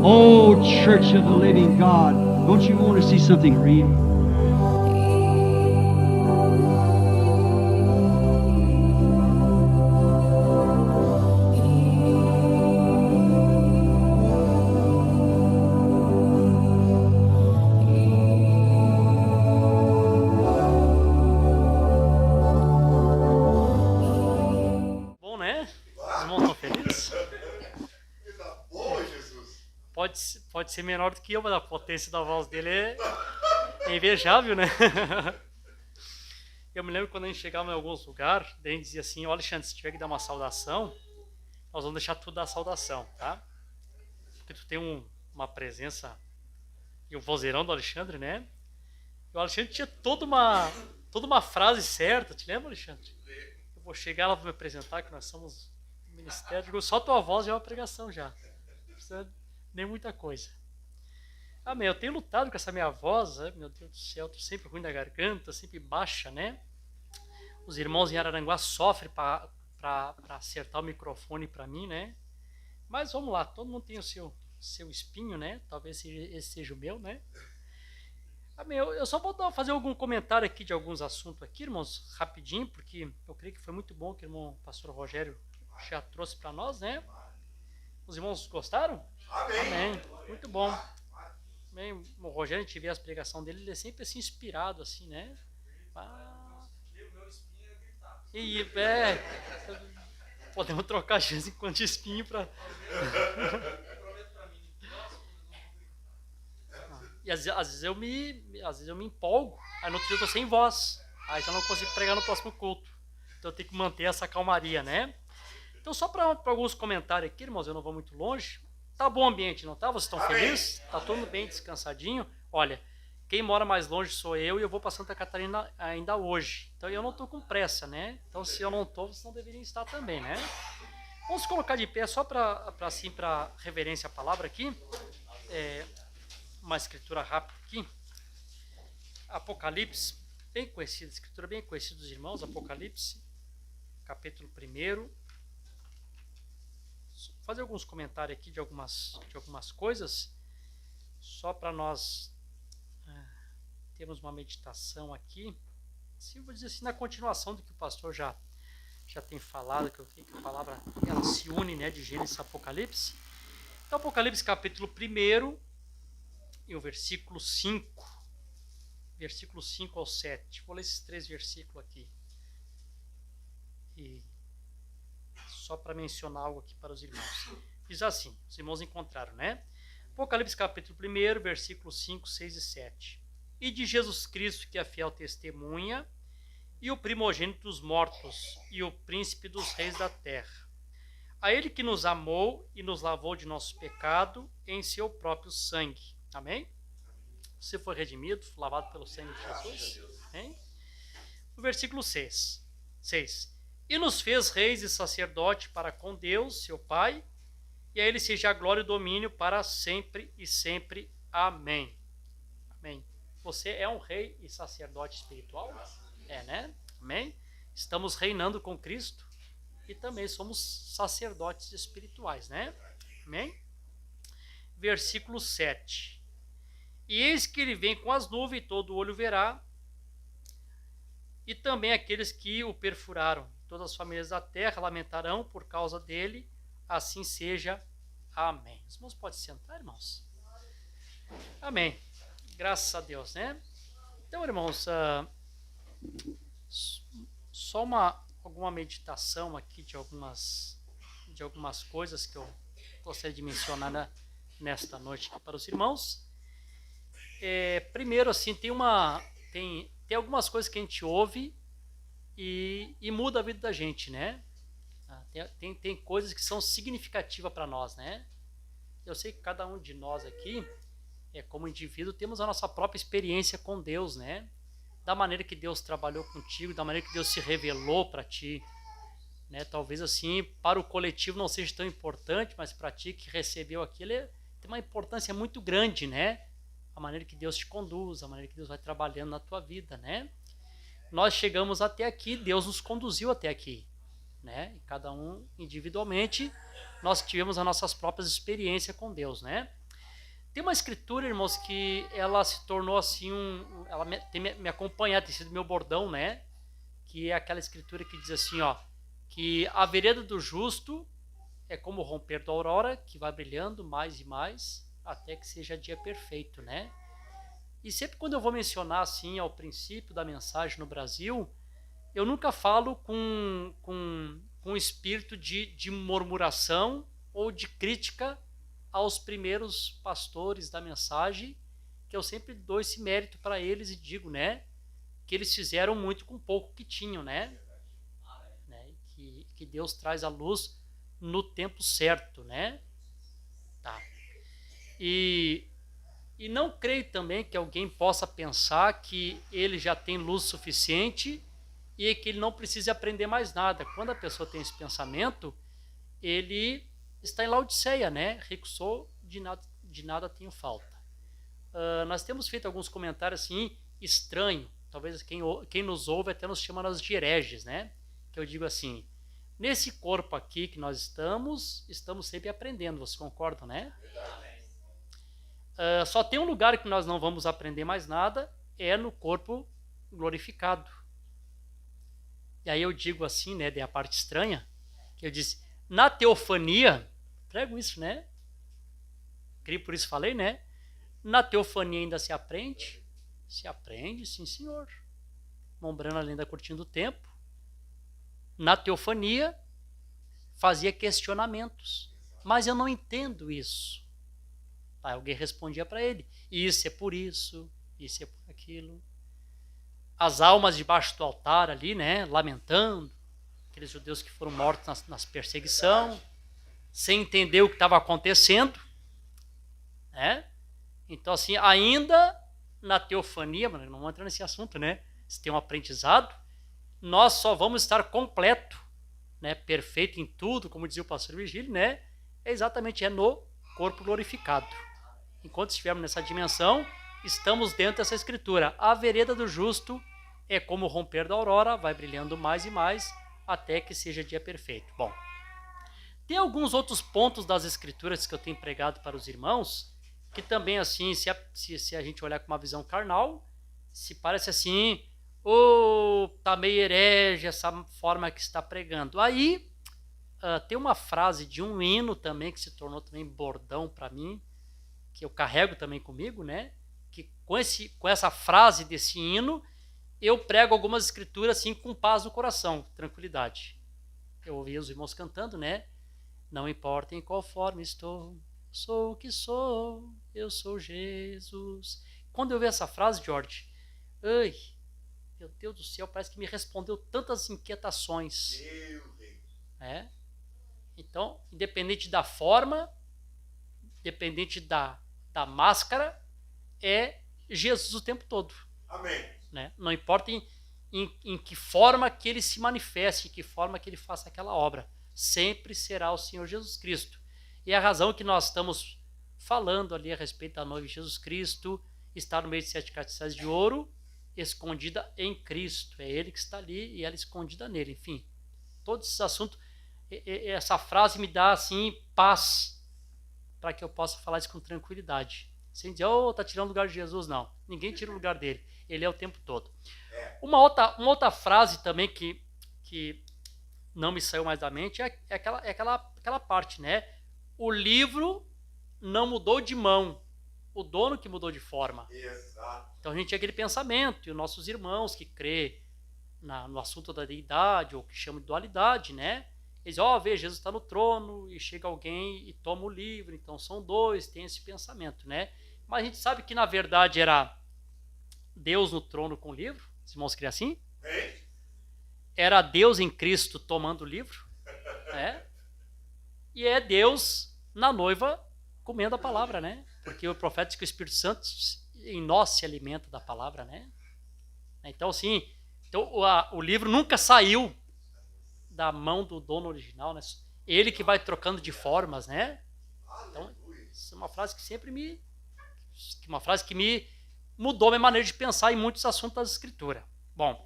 Oh, Church of the Living God, don't you want to see something real? Bom, né? Os irmãos estão felizes? Pode ser menor do que eu, mas a potência da voz dele é invejável, né? Eu me lembro quando a gente chegava em alguns lugares, daí a gente dizia assim: ó, Alexandre, se tiver que dar uma saudação, nós vamos deixar tudo dar saudação, tá? Porque tu tem uma presença e o vozeirão do Alexandre, né? E o Alexandre tinha toda uma frase certa, te lembra, Alexandre? Eu vou chegar lá para me apresentar, que nós somos ministério, digo, só tua voz já é uma pregação já. Não precisa nem muita coisa. Amém. Eu tenho lutado com essa minha voz, meu Deus do céu, tô sempre ruim da garganta, sempre baixa, né? Os irmãos em Araranguá sofrem para acertar o microfone para mim, né? Mas vamos lá, todo mundo tem o seu espinho, né? Talvez esse seja o meu, né? Amém. Eu só vou fazer algum comentário aqui de alguns assuntos aqui, irmãos, rapidinho, porque eu creio que foi muito bom que o irmão pastor Rogério já trouxe para nós, né? Os irmãos gostaram? Amém. Muito bom. Amém. O Rogério, a gente vê as pregações dele, ele é sempre assim inspirado, assim, né? E podemos trocar chance enquanto de espinho para. E às vezes eu me empolgo, aí no outro dia eu tô sem voz, aí já não consigo pregar no próximo culto. Então eu tenho que manter essa calmaria, né? Então só para alguns comentários aqui, irmãos, eu não vou muito longe. Tá bom o ambiente, não tá? Vocês estão felizes? Tá todo mundo bem descansadinho? Olha, quem mora mais longe sou eu e eu vou para Santa Catarina ainda hoje. Então eu não tô com pressa, né? Então se eu não tô, vocês não deveriam estar também, né? Vamos colocar de pé só para reverência à palavra aqui. Uma escritura rápida aqui. Apocalipse, bem conhecida, escritura bem conhecida dos irmãos, Apocalipse, capítulo 1. Fazer alguns comentários aqui de algumas coisas, só para nós termos uma meditação aqui. Assim, vou dizer assim, na continuação do que o pastor já tem falado, que eu creio que a palavra ela se une, né, de Gênesis e Apocalipse. Então, Apocalipse capítulo 1 e o versículo 5. Versículo 5 ao 7. Vou ler esses 3 versículos aqui. E só para mencionar algo aqui para os irmãos. Diz assim, os irmãos encontraram, né? Apocalipse capítulo 1, versículos 5, 6 e 7. E de Jesus Cristo, que é a fiel testemunha, e o primogênito dos mortos, e o príncipe dos reis da terra. A ele que nos amou e nos lavou de nosso pecado em seu próprio sangue. Amém? Você foi redimido, lavado pelo sangue de Jesus. Amém? No versículo 6. E nos fez reis e sacerdote para com Deus, seu Pai, e a ele seja a glória e o domínio para sempre e sempre. Amém. Amém. Você é um rei e sacerdote espiritual? É, né? Amém? Estamos reinando com Cristo e também somos sacerdotes espirituais, né? Amém? Versículo 7. E eis que ele vem com as nuvens, e todo olho verá, e também aqueles que o perfuraram. Todas as famílias da terra lamentarão por causa dele, assim seja. Amém. Os irmãos podem sentar, irmãos? Amém. Graças a Deus, né? Então, irmãos, só alguma meditação aqui de algumas coisas que eu gostaria de mencionar nesta noite aqui para os irmãos. Primeiro, assim, tem algumas coisas que a gente ouve e muda a vida da gente, né? Tem coisas que são significativas para nós, né? Eu sei que cada um de nós aqui, como indivíduo, temos a nossa própria experiência com Deus, né? Da maneira que Deus trabalhou contigo, da maneira que Deus se revelou para ti, né? Talvez assim, para o coletivo não seja tão importante, mas para ti que recebeu aquilo, tem uma importância muito grande, né? A maneira que Deus te conduz, a maneira que Deus vai trabalhando na tua vida, né? Nós chegamos até aqui, Deus nos conduziu até aqui, né? E cada um individualmente, nós tivemos as nossas próprias experiências com Deus, né? Tem uma escritura, irmãos, que ela se tornou assim, ela tem me acompanhado, tem sido meu bordão, né? Que é aquela escritura que diz assim, ó, que a vereda do justo é como o romper da aurora, que vai brilhando mais e mais, até que seja dia perfeito, né? E sempre quando eu vou mencionar, assim, ao princípio da mensagem no Brasil, eu nunca falo com espírito de murmuração ou de crítica aos primeiros pastores da mensagem, que eu sempre dou esse mérito para eles e digo, né, que eles fizeram muito com pouco que tinham, né? Que Deus traz a luz no tempo certo, né? Tá. E não creio também que alguém possa pensar que ele já tem luz suficiente e que ele não precisa aprender mais nada. Quando a pessoa tem esse pensamento, ele está em Laodiceia, né? Rico sou, de nada tenho falta. Nós temos feito alguns comentários assim, estranho. Talvez quem nos ouve até nos chama de hereges, né? Que eu digo assim, nesse corpo aqui que nós estamos sempre aprendendo, vocês concordam, né? Só tem um lugar que nós não vamos aprender mais nada, é no corpo glorificado. E aí eu digo assim, né, de a parte estranha, que eu disse, na teofania, prego isso, né? Creio, por isso falei, né? Na teofania ainda se aprende? Se aprende, sim senhor. Mombrana além da cortina do tempo. Na teofania, fazia questionamentos. Mas eu não entendo isso. Aí alguém respondia para ele, isso é por isso é por aquilo. As almas debaixo do altar ali, né, lamentando, aqueles judeus que foram mortos nas perseguição, sem entender o que estava acontecendo, né? Então, assim, ainda na teofania, não vamos entrar nesse assunto, né? Se tem um aprendizado, nós só vamos estar completo, né, perfeito em tudo, como dizia o pastor Virgílio, né? Exatamente, é no corpo glorificado. Enquanto estivermos nessa dimensão, estamos dentro dessa escritura. A vereda do justo é como o romper da aurora, vai brilhando mais e mais, até que seja dia perfeito. Bom, tem alguns outros pontos das escrituras que eu tenho pregado para os irmãos, que também, assim, se a gente olhar com uma visão carnal, se parece assim, tá meio herege essa forma que está pregando. Aí, tem uma frase de um hino também, que se tornou também bordão para mim, que eu carrego também comigo, né? Que com essa frase desse hino, eu prego algumas escrituras assim com paz no coração, tranquilidade. Eu ouvi os irmãos cantando, né? Não importa em qual forma estou, sou o que sou, eu sou Jesus. Quando eu vi essa frase, George, ai, meu Deus do céu, parece que me respondeu tantas inquietações. Meu Deus. Então, independente da forma, independente da máscara, é Jesus o tempo todo. Amém. Né? Não importa em que forma que ele se manifeste, em que forma que ele faça aquela obra, sempre será o Senhor Jesus Cristo. E a razão que nós estamos falando ali a respeito da noiva de Jesus Cristo está no meio de 7 castiçais de ouro, escondida em Cristo. É ele que está ali e ela escondida nele. Enfim, todos esses assuntos, essa frase me dá assim paz, para que eu possa falar isso com tranquilidade. Sem dizer, está tirando o lugar de Jesus, não. Ninguém tira o lugar dele. Ele é o tempo todo. Uma outra frase também que não me saiu mais da mente é aquela parte, né? O livro não mudou de mão. O dono que mudou de forma. Exato. Então a gente tinha aquele pensamento, e os nossos irmãos que crê no assunto da deidade, ou que chamam de dualidade, né? Eles dizem, veja, Jesus está no trono, e chega alguém e toma o livro, então são dois, tem esse pensamento, né? Mas a gente sabe que na verdade era Deus no trono com o livro, os irmãos criam assim? Era Deus em Cristo tomando o livro, né? E é Deus na noiva comendo a palavra, né? Porque o profeta diz que o Espírito Santo em nós se alimenta da palavra, né? Então, assim, o livro nunca saiu da mão do dono original, né? Ele que vai trocando de formas, né? Então, isso é uma frase que sempre me mudou a minha maneira de pensar em muitos assuntos da Escritura. Bom,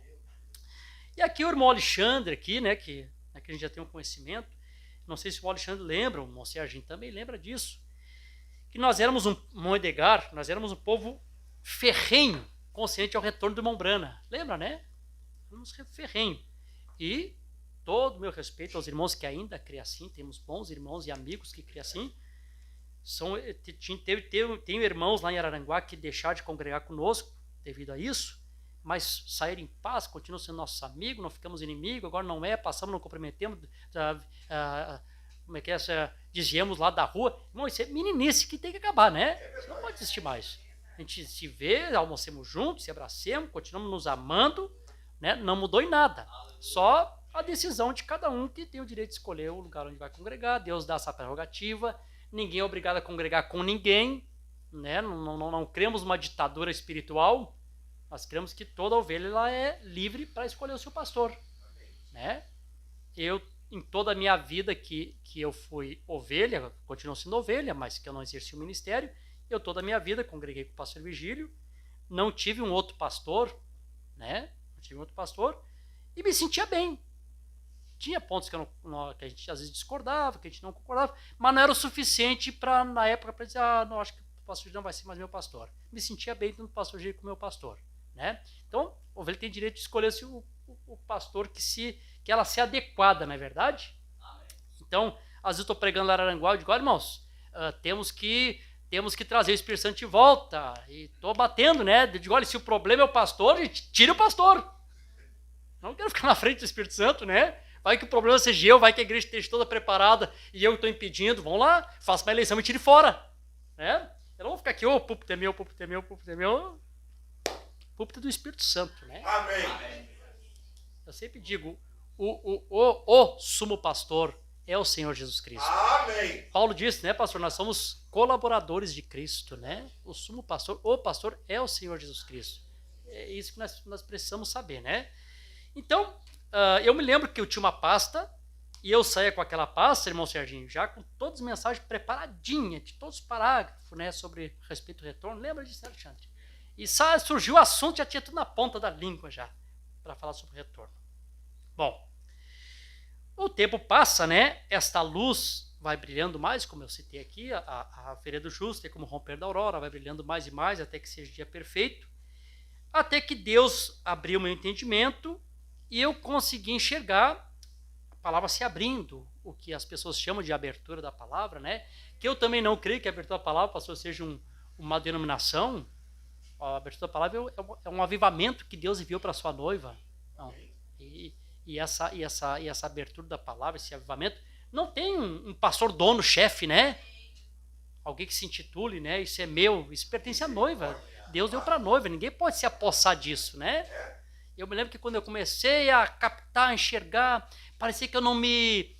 e aqui o irmão Alexandre, aqui, né, que a gente já tem um conhecimento, não sei se o Alexandre lembra, o irmão Serginho também lembra disso, que nós éramos nós éramos um povo ferrenho, consciente ao retorno do irmão Brana. Lembra, né? Éramos ferrenho. E todo o meu respeito aos irmãos que ainda creem assim, temos bons irmãos e amigos que creem assim. Tem irmãos lá em Araranguá que deixaram de congregar conosco devido a isso, mas saíram em paz, continuam sendo nossos amigos, não ficamos inimigos, agora não passamos, não comprometemos, como é que é, desviamos lá da rua. Irmão, isso é meninice que tem que acabar, né? Isso não pode existir mais. A gente se vê, almoçamos juntos, se abracemos, continuamos nos amando, né? Não mudou em nada. Só a decisão de cada um que tem o direito de escolher o lugar onde vai congregar. Deus dá essa prerrogativa. Ninguém é obrigado a congregar com ninguém, né? Não cremos numa ditadura espiritual. Nós cremos que toda ovelha ela é livre para escolher o seu pastor, né? Eu, em toda a minha vida que eu fui ovelha, continuo sendo ovelha, mas que eu não exerci o ministério, eu toda a minha vida congreguei com o pastor Virgílio, não tive um outro pastor, né? Não tive um outro pastor e me sentia bem. Tinha pontos que a gente às vezes discordava, que a gente não concordava, mas não era o suficiente para, na época, para dizer, não, acho que o pastor Virgílio não vai ser mais meu pastor. Me sentia bem tendo o pastor Virgílio como meu pastor, né? Então, a ovelha tem direito de escolher o pastor que ela se adequada, não é verdade? Então, às vezes eu estou pregando lá em Araranguá, eu digo, olha, irmãos, temos que trazer o Espírito Santo de volta, e estou batendo, né? Eu digo, olha, se o problema é o pastor, a gente tira o pastor. Não quero ficar na frente do Espírito Santo, né? Vai que o problema seja eu, vai que a igreja esteja toda preparada e eu estou impedindo, vamos lá, faça uma eleição e tire fora, né? Eu não vou ficar aqui, o púlpito é meu, o púlpito é meu, o púlpito é meu. O púlpito é do Espírito Santo, né? Amém. Eu sempre digo, o sumo pastor é o Senhor Jesus Cristo. Amém. Paulo disse, né, pastor, nós somos colaboradores de Cristo, né? O sumo pastor, o pastor é o Senhor Jesus Cristo. É isso que nós precisamos saber, né? Então, eu me lembro que eu tinha uma pasta e eu saía com aquela pasta, irmão Serginho, já com todas as mensagens preparadinhas, de todos os parágrafos, né, sobre respeito ao retorno. Lembra disso, Alexandre? E surgiu o assunto, já tinha tudo na ponta da língua já, para falar sobre o retorno. Bom, o tempo passa, né? Esta luz vai brilhando mais, como eu citei aqui, a feira do justo é como o romper da aurora, vai brilhando mais e mais até que seja dia perfeito, até que Deus abriu meu entendimento e eu consegui enxergar a palavra se abrindo, o que as pessoas chamam de abertura da palavra, né? Que eu também não creio que a abertura da palavra, pastor, seja uma denominação. A abertura da palavra é um avivamento que Deus enviou para a sua noiva. Não. E essa abertura da palavra, esse avivamento, não tem um pastor dono, chefe, né? Alguém que se intitule, né? Isso é meu, isso pertence à noiva. Deus deu para a noiva, ninguém pode se apossar disso, né? Eu me lembro que quando eu comecei a captar, a enxergar, parecia que eu não me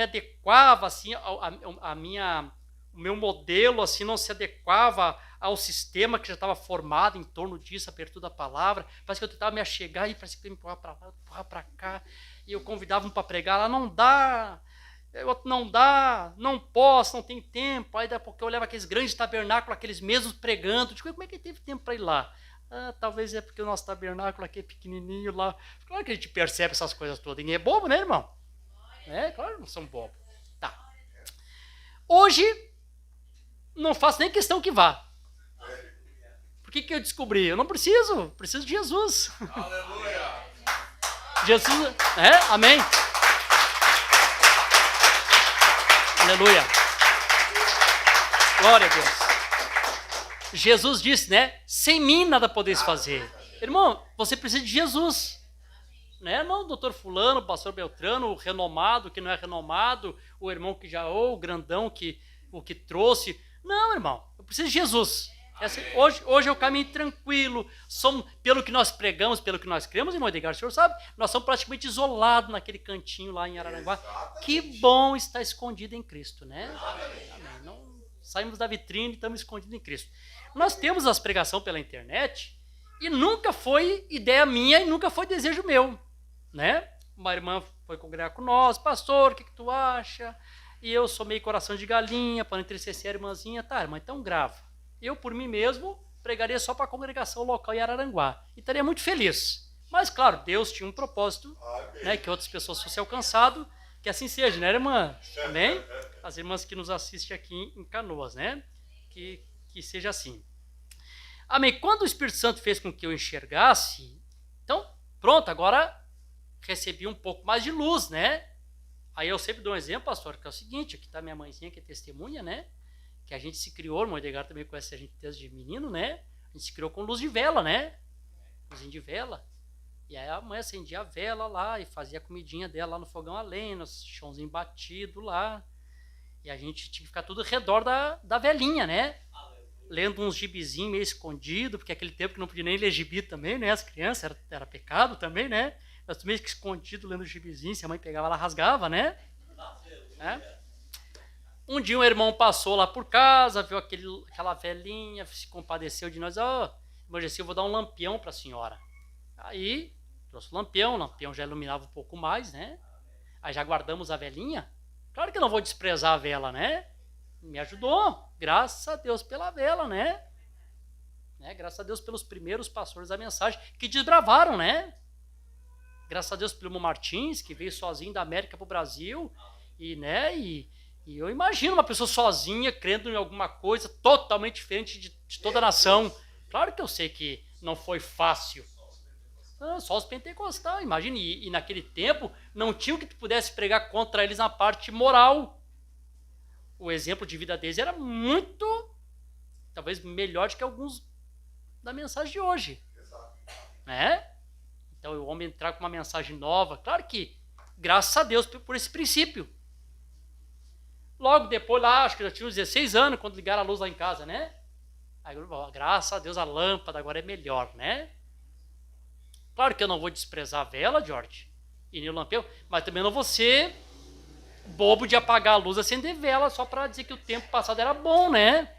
adequava, assim, o meu modelo, assim, não se adequava ao sistema que já estava formado em torno disso, a abertura da palavra. Parece que eu tentava me achegar e parecia que eu me empurrava para lá, empurrava para cá. E eu convidava um para pregar lá, não dá, não posso, não tem tempo. Aí daqui a pouco eu olhava aqueles grandes tabernáculos, aqueles mesmos pregando. Digo, como é que ele teve tempo para ir lá? Talvez é porque o nosso tabernáculo aqui é pequenininho lá. Claro que a gente percebe essas coisas todas. Ninguém é bobo, né, irmão? Claro que não são bobos. Tá. Hoje, não faço nem questão que vá. Por que eu descobri? Eu não preciso de Jesus. Aleluia. Jesus, amém. Aleluia. Glória a Deus. Jesus disse, né? Sem mim nada podeis fazer. Irmão, você precisa de Jesus. Né? Não o doutor fulano, o pastor Beltrano, o renomado, que não é renomado, o irmão que já, ou o grandão o que trouxe. Não, irmão, eu preciso de Jesus. Hoje eu caminho tranquilo, pelo que nós pregamos, pelo que nós cremos, irmão Edgar, o senhor sabe, nós somos praticamente isolados naquele cantinho lá em Araranguá. Que bom estar escondido em Cristo, né? Amém. Não saímos da vitrine e estamos escondidos em Cristo. Nós temos as pregações pela internet e nunca foi ideia minha e nunca foi desejo meu, né? Uma irmã foi congregar com nós, pastor, o que tu acha? E eu sou meio coração de galinha, para entristecer a irmãzinha. Tá, irmã, então grava. Eu, por mim mesmo, pregaria só para a congregação local em Araranguá. E estaria muito feliz. Mas, claro, Deus tinha um propósito, né, que outras pessoas fossem alcançadas. Que assim seja, né, irmã? Amém? As irmãs que nos assistem aqui em Canoas, né? que seja assim. Amém. Quando o Espírito Santo fez com que eu enxergasse, então, pronto, agora recebi um pouco mais de luz, né? Aí eu sempre dou um exemplo, pastor, que é o seguinte, aqui está minha mãezinha que é testemunha, né? Que a gente se criou, o irmão Edgar também conhece a gente desde menino, né? A gente se criou com luz de vela, né? Luzinha de vela. E aí a mãe acendia a vela lá e fazia a comidinha dela lá no fogão a lenha, no chãozinho batido lá. E a gente tinha que ficar tudo ao redor da velinha, né? Lendo uns gibizinhos meio escondido, porque aquele tempo que não podia nem ler gibi também, né? As crianças, era pecado também, né? Nós meio que escondido lendo gibizinho, se a mãe pegava, ela rasgava, né? Um dia um irmão passou lá por casa, viu aquela velhinha, se compadeceu de nós. Irmão Gessi, eu vou dar um lampião para a senhora. Aí, trouxe o lampião já iluminava um pouco mais, né? Aí já guardamos a velinha. Claro que eu não vou desprezar a vela, né? Me ajudou, graças a Deus pela vela, né? Graças a Deus pelos primeiros pastores da mensagem, que desbravaram, né? Graças a Deus pelo irmão Martins, que veio sozinho da América para o Brasil, e eu imagino uma pessoa sozinha, crendo em alguma coisa totalmente diferente de toda a nação. Claro que eu sei que não foi fácil. Só os pentecostais, imagine. E naquele tempo, não tinha o que tu pudesse pregar contra eles na parte moral. O exemplo de vida deles era muito, talvez, melhor do que alguns da mensagem de hoje. Né? Então, o homem entrar com uma mensagem nova, claro que, graças a Deus por esse princípio. Logo depois, lá, acho que já tinha uns 16 anos, quando ligaram a luz lá em casa, né? Aí, graças a Deus, a lâmpada agora é melhor, né? Claro que eu não vou desprezar a vela, George, e nem o lampião, mas também não vou ser bobo de apagar a luz e acender vela só para dizer que o tempo passado era bom, né?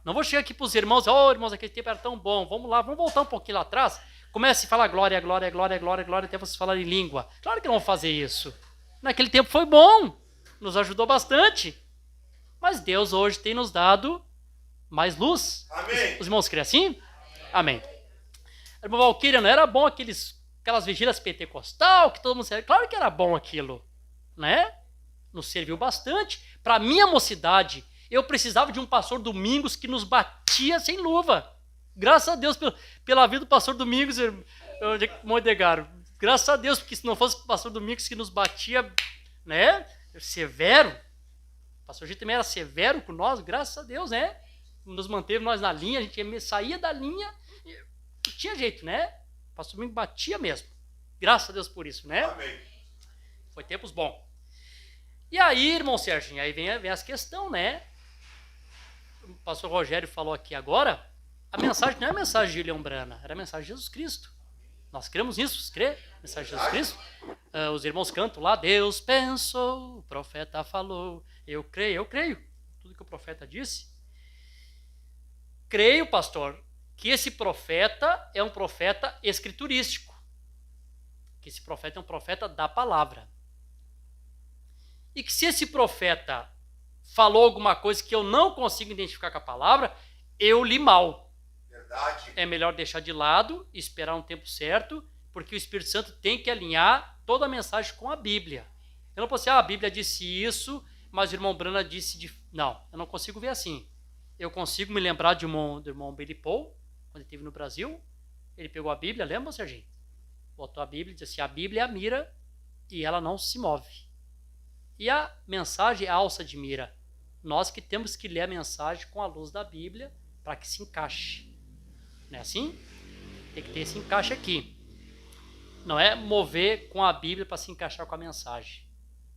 Não vou chegar aqui para os irmãos, irmãos, aquele tempo era tão bom, vamos lá, vamos voltar um pouquinho lá atrás, comece a falar glória, glória, glória, glória, glória, até vocês falarem em língua. Claro que não vão fazer isso. Naquele tempo foi bom, nos ajudou bastante. Mas Deus hoje tem nos dado mais luz. Amém. Os irmãos creem assim? Amém. Irmão Valquíria, não era bom aquelas vigílias pentecostal, que todo mundo sabia? Claro que era bom aquilo, né? Nos serviu bastante. Para minha mocidade, eu precisava de um pastor Domingos que nos batia sem luva. Graças a Deus pela vida do pastor Domingos, irmão Edgar. Graças a Deus, porque se não fosse o pastor Domingos que nos batia, né? Severo. O pastor Gito também era severo com nós, graças a Deus, né? Nos manteve nós na linha, a gente saía da linha e tinha jeito, né? O pastor Domingos batia mesmo. Graças a Deus por isso, né? Amém. Foi tempos bons. E aí, irmão Serginho, aí vem essa questão, né? O pastor Rogério falou aqui agora, a mensagem não é a mensagem de Leão Brana, era a mensagem de Jesus Cristo. Nós cremos nisso, você crê? Mensagem de Jesus Cristo? Os irmãos cantam lá, Deus pensou, o profeta falou, eu creio. Tudo que o profeta disse. Creio, pastor, que esse profeta é um profeta escriturístico. Que esse profeta é um profeta da palavra. E que se esse profeta falou alguma coisa que eu não consigo identificar com a palavra, eu li mal. Verdade. É melhor deixar de lado e esperar um tempo certo, porque o Espírito Santo tem que alinhar toda a mensagem com a Bíblia. Eu não posso dizer, a Bíblia disse isso, mas o irmão Brana disse... Não, eu não consigo ver assim. Eu consigo me lembrar do irmão Billy Paul, quando ele esteve no Brasil. Ele pegou a Bíblia, lembra, Serginho? Botou a Bíblia e disse assim, a Bíblia é a mira e ela não se move. E a mensagem é a alça de mira. Nós que temos que ler a mensagem com a luz da Bíblia para que se encaixe. Não é assim? Tem que ter esse encaixe aqui. Não é mover com a Bíblia para se encaixar com a mensagem.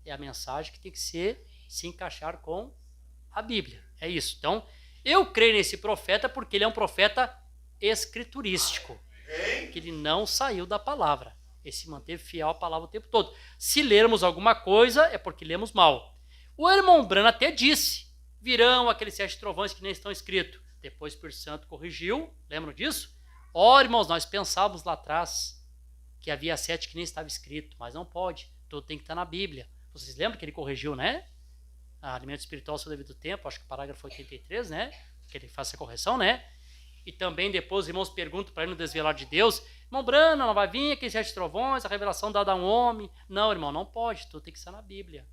É a mensagem que tem que se encaixar com a Bíblia. É isso. Então, eu creio nesse profeta porque ele é um profeta escriturístico. Que ele não saiu da palavra. Ele se manteve fiel à palavra o tempo todo. Se lermos alguma coisa, é porque lemos mal. O irmão Brana até disse, virão aqueles 7 trovões que nem estão escritos. Depois o Espírito Santo corrigiu, lembram disso? Irmãos, nós pensávamos lá atrás que havia 7 que nem estava escrito, mas não pode, tudo tem que estar na Bíblia. Vocês lembram que ele corrigiu, né? Alimento espiritual ao seu devido tempo, acho que o parágrafo 83, né? Que ele faz essa correção, né? E também depois os irmãos perguntam para ele no Desvelar de Deus, irmão Brana, não vai vir aqueles 7 trovões, a revelação dada a um homem. Não, irmão, não pode, tudo tem que estar na Bíblia.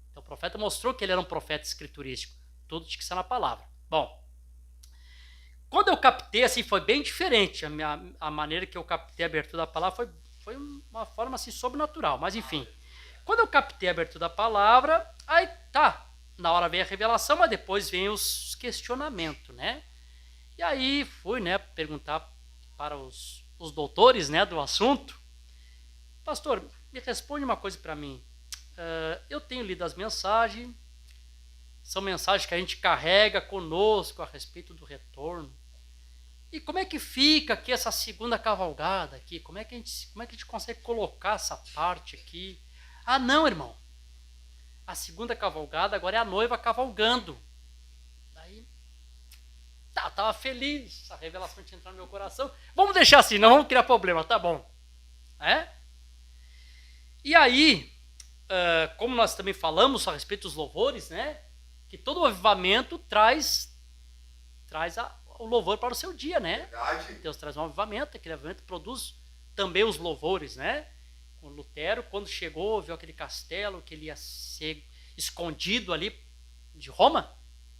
Então o profeta mostrou que ele era um profeta escriturístico. Tudo tinha que ser na palavra. Bom, quando eu captei, assim, foi bem diferente. A maneira que eu captei a abertura da palavra foi uma forma, assim, sobrenatural. Mas, enfim, quando eu captei a abertura da palavra, aí tá, na hora vem a revelação, mas depois vem os questionamentos, né? E aí fui, né, perguntar para os doutores, né, do assunto. Pastor, me responde uma coisa para mim. Eu tenho lido as mensagens, são mensagens que a gente carrega conosco a respeito do retorno. E como é que fica aqui essa segunda cavalgada aqui? Como é que a gente consegue colocar essa parte aqui? Ah, não, irmão. A segunda cavalgada agora é a noiva cavalgando. Daí, tava feliz, a revelação tinha entrado no meu coração. Vamos deixar assim, não vamos criar problema, tá bom. E aí, como nós também falamos a respeito dos louvores, né? Que todo o avivamento traz o louvor para o seu dia, né? Verdade. Deus traz um avivamento, aquele avivamento produz também os louvores, né? O Lutero, quando chegou, viu aquele castelo que ele ia ser escondido ali de Roma,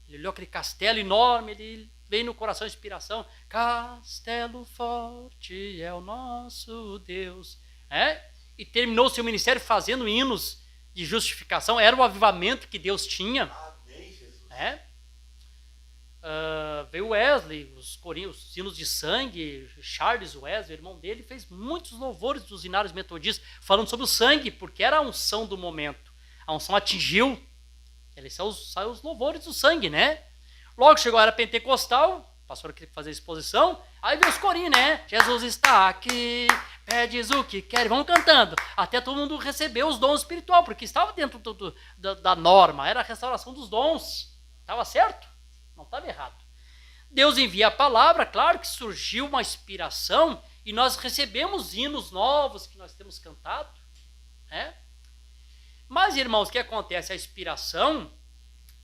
ele olhou aquele castelo enorme, ele veio no coração a inspiração, castelo forte é o nosso Deus, e terminou seu ministério fazendo hinos de justificação, era o avivamento que Deus tinha. Amém, Jesus. Veio Wesley, os hinos de sangue, Charles Wesley, o irmão dele, fez muitos louvores dos hinários metodistas, falando sobre o sangue, porque era a unção do momento. A unção atingiu, eles são os louvores do sangue, né? Logo chegou a era pentecostal, o pastor queria fazer exposição, aí veio os corinhos, né? Jesus está aqui, pedes o que quer, vamos cantando, até todo mundo recebeu os dons espirituais, porque estava dentro da norma, era a restauração dos dons, estava certo? Não estava errado. Deus envia a palavra, claro que surgiu uma inspiração, e nós recebemos hinos novos que nós temos cantado, né? Mas, irmãos, o que acontece? A inspiração,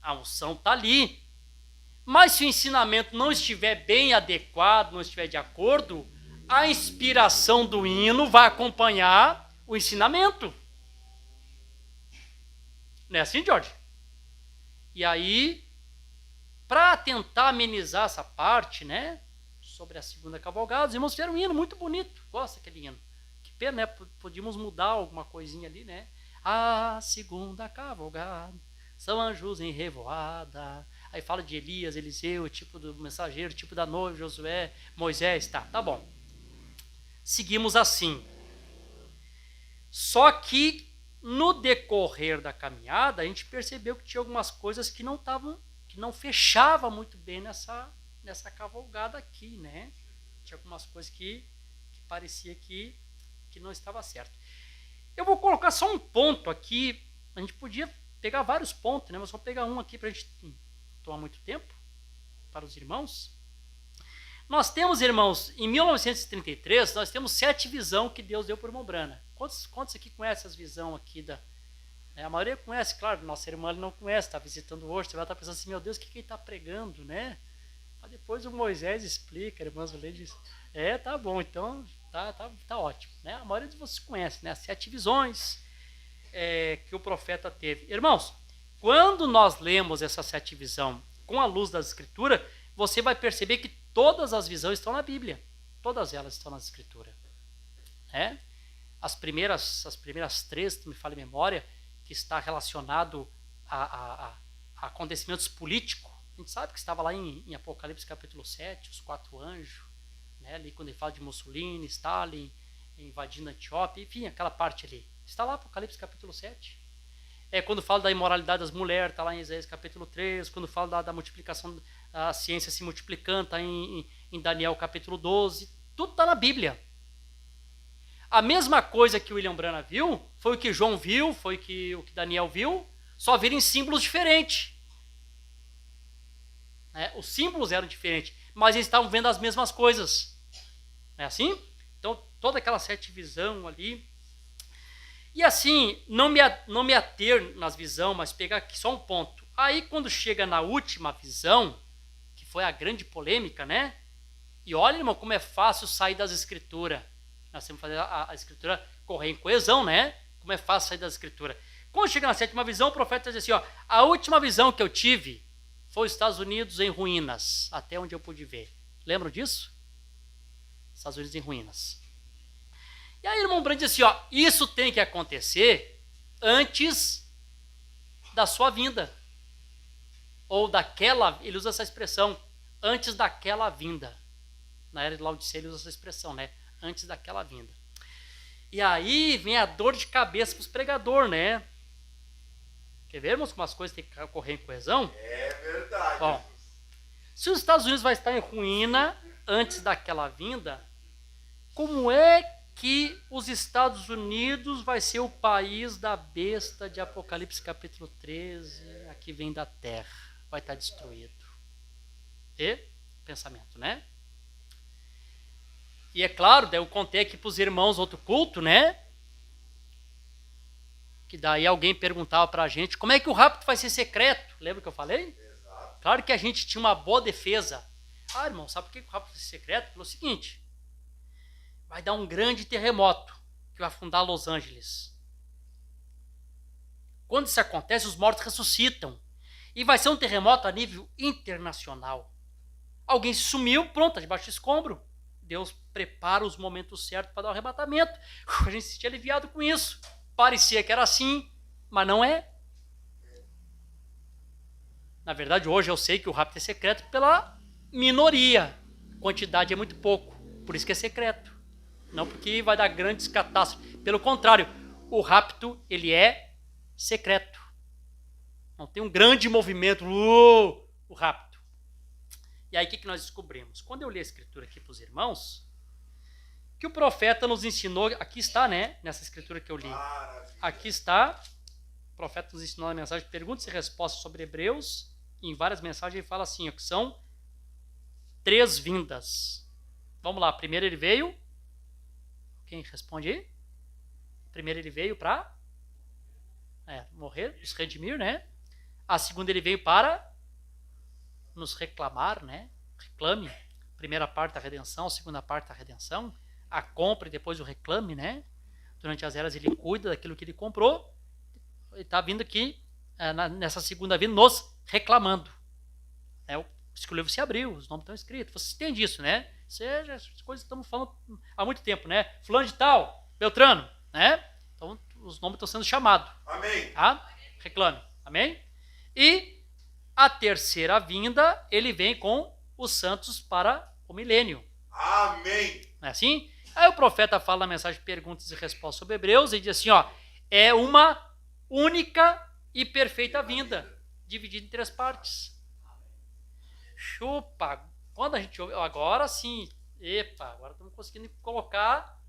a unção está ali. Mas se o ensinamento não estiver bem adequado, não estiver de acordo, a inspiração do hino vai acompanhar o ensinamento. Não é assim, Jorge? E aí, para tentar amenizar essa parte, né, sobre a segunda cavalgada, os irmãos fizeram um hino muito bonito. Gosta daquele hino. Que pena, né? Podíamos mudar alguma coisinha ali, né? A segunda cavalgada, são anjos em revoada. Aí fala de Elias, Eliseu, tipo do mensageiro, tipo da noiva, Josué, Moisés, tá bom. Seguimos assim. Só que no decorrer da caminhada, a gente percebeu que tinha algumas coisas que não fechava muito bem nessa cavalgada aqui, né? Tinha algumas coisas que parecia que não estava certo. Eu vou colocar só um ponto aqui, a gente podia pegar vários pontos, né? Mas só pegar um aqui para a gente tomar muito tempo para os irmãos. Nós temos, irmãos, em 1933, nós temos 7 visões que Deus deu para o irmão Brana. Quantos aqui conhecem as visões aqui a maioria conhece, claro, nossa irmã não conhece, está visitando hoje, você vai estar pensando assim, meu Deus, o que ele está pregando, né? Mas depois o Moisés explica, a irmã Zulei diz, tá bom, então tá ótimo, né? A maioria de vocês conhece, né? As 7 visões que o profeta teve. Irmãos, quando nós lemos essas 7 visões com a luz da Escritura, você vai perceber que todas as visões estão na Bíblia. Todas elas estão na Escritura. As primeiras 3, se não me falha a memória, que está relacionado a acontecimentos políticos. A gente sabe que estava lá em Apocalipse capítulo 7, os 4 anjos, né, ali quando ele fala de Mussolini, Stalin, invadindo a Etiópia, enfim, aquela parte ali. Está lá Apocalipse capítulo 7. Quando fala da imoralidade das mulheres, está lá em Isaías capítulo 3. Quando fala da multiplicação, a ciência se multiplicando, está em Daniel capítulo 12. Tudo está na Bíblia. A mesma coisa que o William Branham viu, foi o que João viu, foi o que Daniel viu, só viram em símbolos diferentes. Os símbolos eram diferentes, mas eles estavam vendo as mesmas coisas. Não é assim? Então, toda aquela 7 visões ali. E assim, não me ater nas visões, mas pegar aqui só um ponto. Aí, quando chega na última visão, que foi a grande polêmica, né? E olha, irmão, como é fácil sair das Escrituras. Nós temos que fazer a Escritura correr em coesão, né? Como é fácil sair das Escrituras. Quando chega na 7ª visão, o profeta diz assim, a última visão que eu tive foi os Estados Unidos em ruínas, até onde eu pude ver. Lembram disso? Estados Unidos em ruínas. E aí o irmão Branham diz assim, ó, isso tem que acontecer antes da sua vinda. Ou daquela, ele usa essa expressão, antes daquela vinda. Na era de Laodiceia ele usa essa expressão, né? Antes daquela vinda. E aí vem a dor de cabeça para os pregadores, né? Quer ver, irmãos, como as coisas têm que ocorrer em coesão? É verdade. Bom, se os Estados Unidos vai estar em ruína antes daquela vinda, como é que os Estados Unidos vai ser o país da besta de Apocalipse capítulo 13, aqui vem da terra, vai estar destruído? E pensamento, né? E é claro, eu contei aqui para os irmãos outro culto, né? Que daí alguém perguntava para a gente, como é que o rapto vai ser secreto? Lembra que eu falei? Exato. Claro que a gente tinha uma boa defesa. Ah, irmão, sabe por que o rapto vai ser secreto? Pelo seguinte, vai dar um grande terremoto que vai afundar Los Angeles. Quando isso acontece, os mortos ressuscitam. E vai ser um terremoto a nível internacional. Alguém sumiu, pronto, tá debaixo de escombro. Deus prepara os momentos certos para dar o arrebatamento. A gente se sentia aliviado com isso. Parecia que era assim, mas não é. Na verdade, hoje eu sei que o rapto é secreto pela minoria. A quantidade é muito pouco. Por isso que é secreto. Não porque vai dar grandes catástrofes. Pelo contrário, o rapto, ele é secreto. Não tem um grande movimento, o rapto. E aí o que nós descobrimos? Quando eu li a escritura aqui para os irmãos, que o profeta nos ensinou, aqui está, né? Nessa escritura que eu li. Aqui está, o profeta nos ensinou na mensagem Perguntas e Respostas sobre Hebreus, e em várias mensagens ele fala assim, ó, que são 3 vindas. Vamos lá, primeiro ele veio, quem responde aí? Primeiro ele veio para morrer, nos redimir, né? A segunda ele veio para nos reclamar, né? Reclame. Primeira parte da redenção, segunda parte da redenção. A compra e depois o reclame, né? Durante as eras ele cuida daquilo que ele comprou. Ele está vindo aqui, nessa segunda vinda, nos reclamando. O livro se abriu, os nomes estão escritos. Vocês entendem isso, né? As coisas estamos falando há muito tempo, né? Fulano de tal, Beltrano, né? Então, os nomes estão sendo chamados. Amém. Tá? Reclame. Amém? E a terceira vinda, ele vem com os santos para o milênio. Amém. Não é assim? Aí o profeta fala na mensagem Perguntas e Respostas sobre Hebreus e diz assim, ó, é uma única e perfeita vinda, dividida em 3 partes. Chupa! Quando a gente ouve, agora sim, agora estamos conseguindo colocar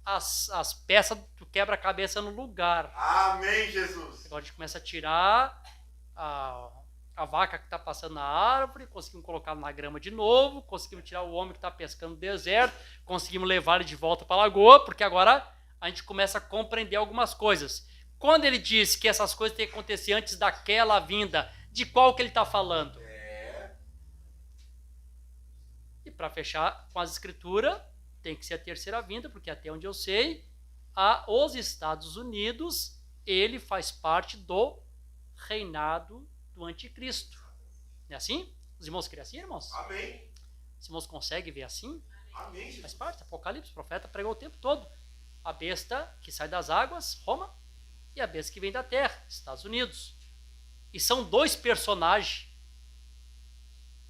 as peças do quebra-cabeça no lugar. Amém, Jesus. Agora a gente começa a tirar a vaca que está passando na árvore, conseguimos colocar na grama de novo, conseguimos tirar o homem que está pescando no deserto, conseguimos levar ele de volta para a lagoa, porque agora a gente começa a compreender algumas coisas. Quando ele diz que essas coisas têm que acontecer antes daquela vinda, de qual que ele está falando? E para fechar com as escrituras, tem que ser a terceira vinda, porque até onde eu sei, os Estados Unidos, ele faz parte do reinado do anticristo. Não é assim? Os irmãos querem assim, irmãos? Amém. Os irmãos conseguem ver assim? Amém, Jesus. Faz parte, Apocalipse, o profeta pregou o tempo todo. A besta que sai das águas, Roma, e a besta que vem da terra, Estados Unidos. E são 2 personagens.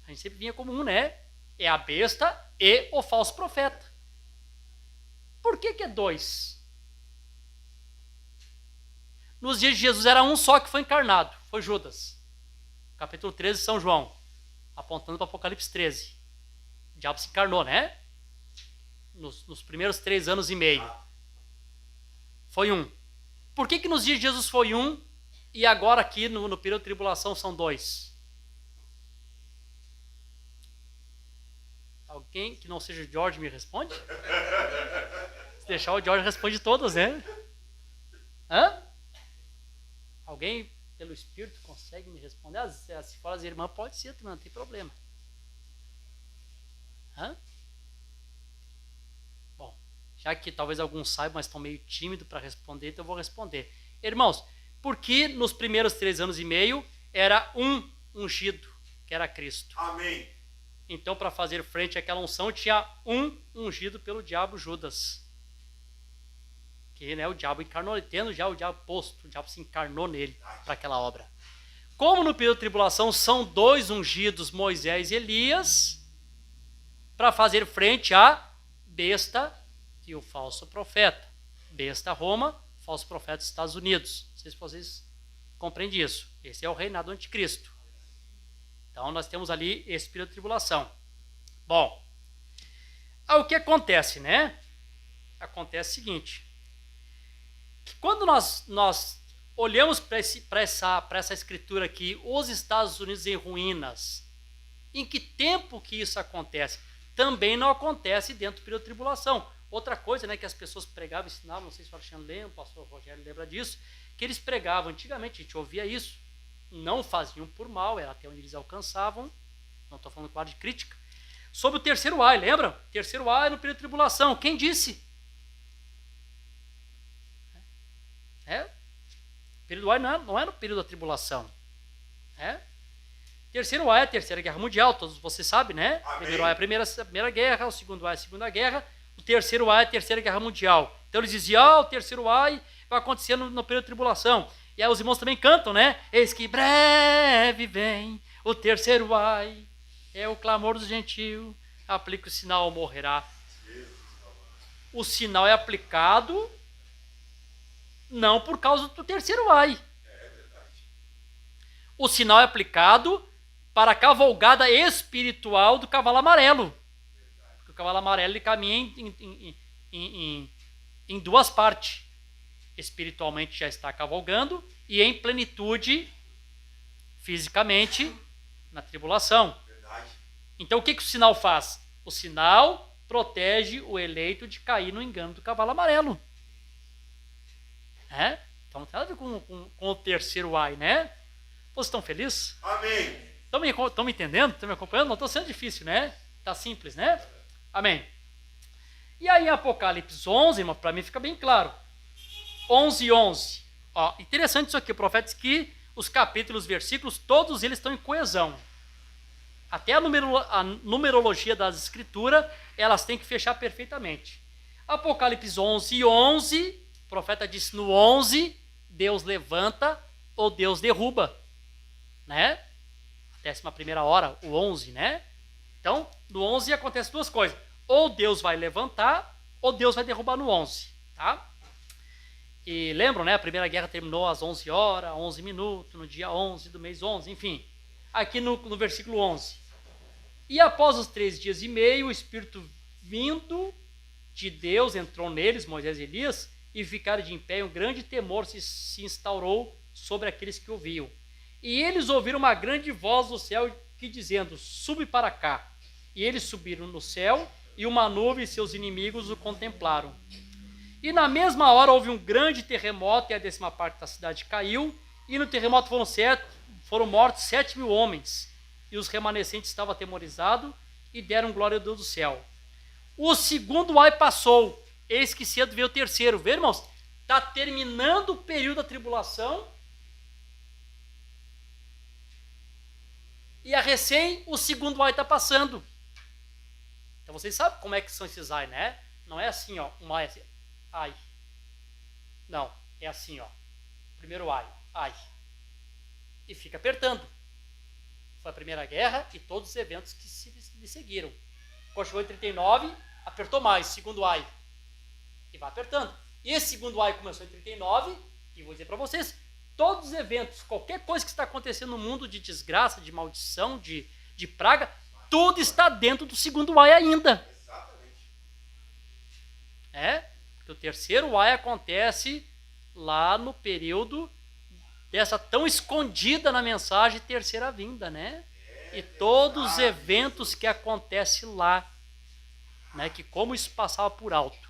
A gente sempre vinha como um, né? É a besta e o falso profeta. Por que é 2? Nos dias de Jesus era um só que foi encarnado, foi Judas. Capítulo 13, São João, apontando para Apocalipse 13. O diabo se encarnou, né? Nos primeiros 3 anos e meio. Foi um. Por que nos dias de Jesus foi um e agora aqui no período de tribulação são 2? Alguém que não seja o George me responde? Se deixar o George responde todas, né? Hã? Alguém, pelo Espírito, consegue me responder? Se for as irmãs, pode ser, não tem problema. Hã? Bom, já que talvez alguns saibam, mas estão meio tímidos para responder, então eu vou responder. Irmãos, por que nos primeiros 3 anos e meio era um ungido que era Cristo. Amém. Então, para fazer frente àquela unção, tinha um ungido pelo diabo, Judas. Que, né, o diabo encarnou, tendo já o diabo posto, o diabo se encarnou nele para aquela obra. Como no período da tribulação são 2 ungidos, Moisés e Elias, para fazer frente à besta e o falso profeta. Besta Roma, falso profeta Estados Unidos. Não sei se vocês compreendem isso. Esse é o reinado do anticristo. Então nós temos ali esse período de tribulação. Bom, o que acontece, né? Acontece o seguinte, que quando nós olhamos para essa escritura aqui, os Estados Unidos em ruínas, em que tempo que isso acontece? Também não acontece dentro do período de tribulação. Outra coisa, né, que as pessoas pregavam, ensinavam, não sei se o Alexandre lembra, o pastor Rogério lembra disso, que eles pregavam, antigamente a gente ouvia isso, não faziam por mal, era até onde eles alcançavam, não estou falando claro de crítica, sobre o terceiro ai, lembra? Terceiro ai no período de tribulação, quem disse? O período ai não é no período da tribulação. Terceiro ai é a Terceira Guerra Mundial, todos vocês sabem, né? Amém. O primeiro ai é a Primeira Guerra, o segundo ai é a Segunda Guerra, o terceiro ai é a Terceira Guerra Mundial. Então eles diziam, o terceiro ai vai acontecer no período de tribulação. E aí os irmãos também cantam, né? Eis que breve vem o terceiro ai, é o clamor dos gentios, aplica o sinal, morrerá. O sinal é aplicado não por causa do terceiro ai. O sinal é aplicado para a cavalgada espiritual do cavalo amarelo. Porque o cavalo amarelo ele caminha em 2 partes. Espiritualmente já está cavalgando e em plenitude, fisicamente, na tribulação. Verdade. Então o que o sinal faz? O sinal protege o eleito de cair no engano do cavalo amarelo. Então não tem nada a ver com o terceiro ai, né? Vocês estão felizes? Amém. Estão me entendendo? Estão me acompanhando? Não está sendo difícil, né? Está simples, né? Amém. E aí em Apocalipse 11, para mim fica bem claro. 11:11. Ó, interessante isso aqui, o profeta diz que os capítulos, os versículos, todos eles estão em coesão. Até a numerologia das escrituras, elas têm que fechar perfeitamente. Apocalipse 11:11, o profeta disse no 11, Deus levanta ou Deus derruba, né? 11ª hora, o 11, né? Então, no 11 acontece 2 coisas. Ou Deus vai levantar, ou Deus vai derrubar no 11, tá? E lembram, né? A Primeira Guerra terminou às 11 horas, 11 minutos, no dia 11 do mês 11, enfim. Aqui no versículo 11. E após os 3 dias e meio, o Espírito vindo de Deus entrou neles, Moisés e Elias, e ficaram de em pé, e um grande temor se instaurou sobre aqueles que ouviam. E eles ouviram uma grande voz do céu que dizendo, sube para cá. E eles subiram no céu, e uma nuvem e seus inimigos o contemplaram. E na mesma hora houve um grande terremoto, e a 10ª parte da cidade caiu, e no terremoto foram mortos 7.000 homens, e os remanescentes estavam atemorizados, e deram glória a Deus do céu. O segundo ai passou, eis que cedo veio o terceiro. Vê, irmãos? Está terminando o período da tribulação, e o segundo ai está passando. Então vocês sabem como é que são esses ai, né? Não é assim, ó, um ai assim, ai. Não, é assim, ó. Primeiro ai. E fica apertando. Foi a Primeira Guerra e todos os eventos que lhe seguiram. Quando chegou em 39, apertou mais, segundo ai. E vai apertando. E esse segundo ai começou em 39, e vou dizer para vocês, todos os eventos, qualquer coisa que está acontecendo no mundo de desgraça, de maldição, de praga, tudo está dentro do segundo ai ainda. Exatamente. Porque o terceiro ai acontece lá no período dessa tão escondida na mensagem terceira vinda, né? E todos os eventos que acontecem lá, né? Que como isso passava por alto.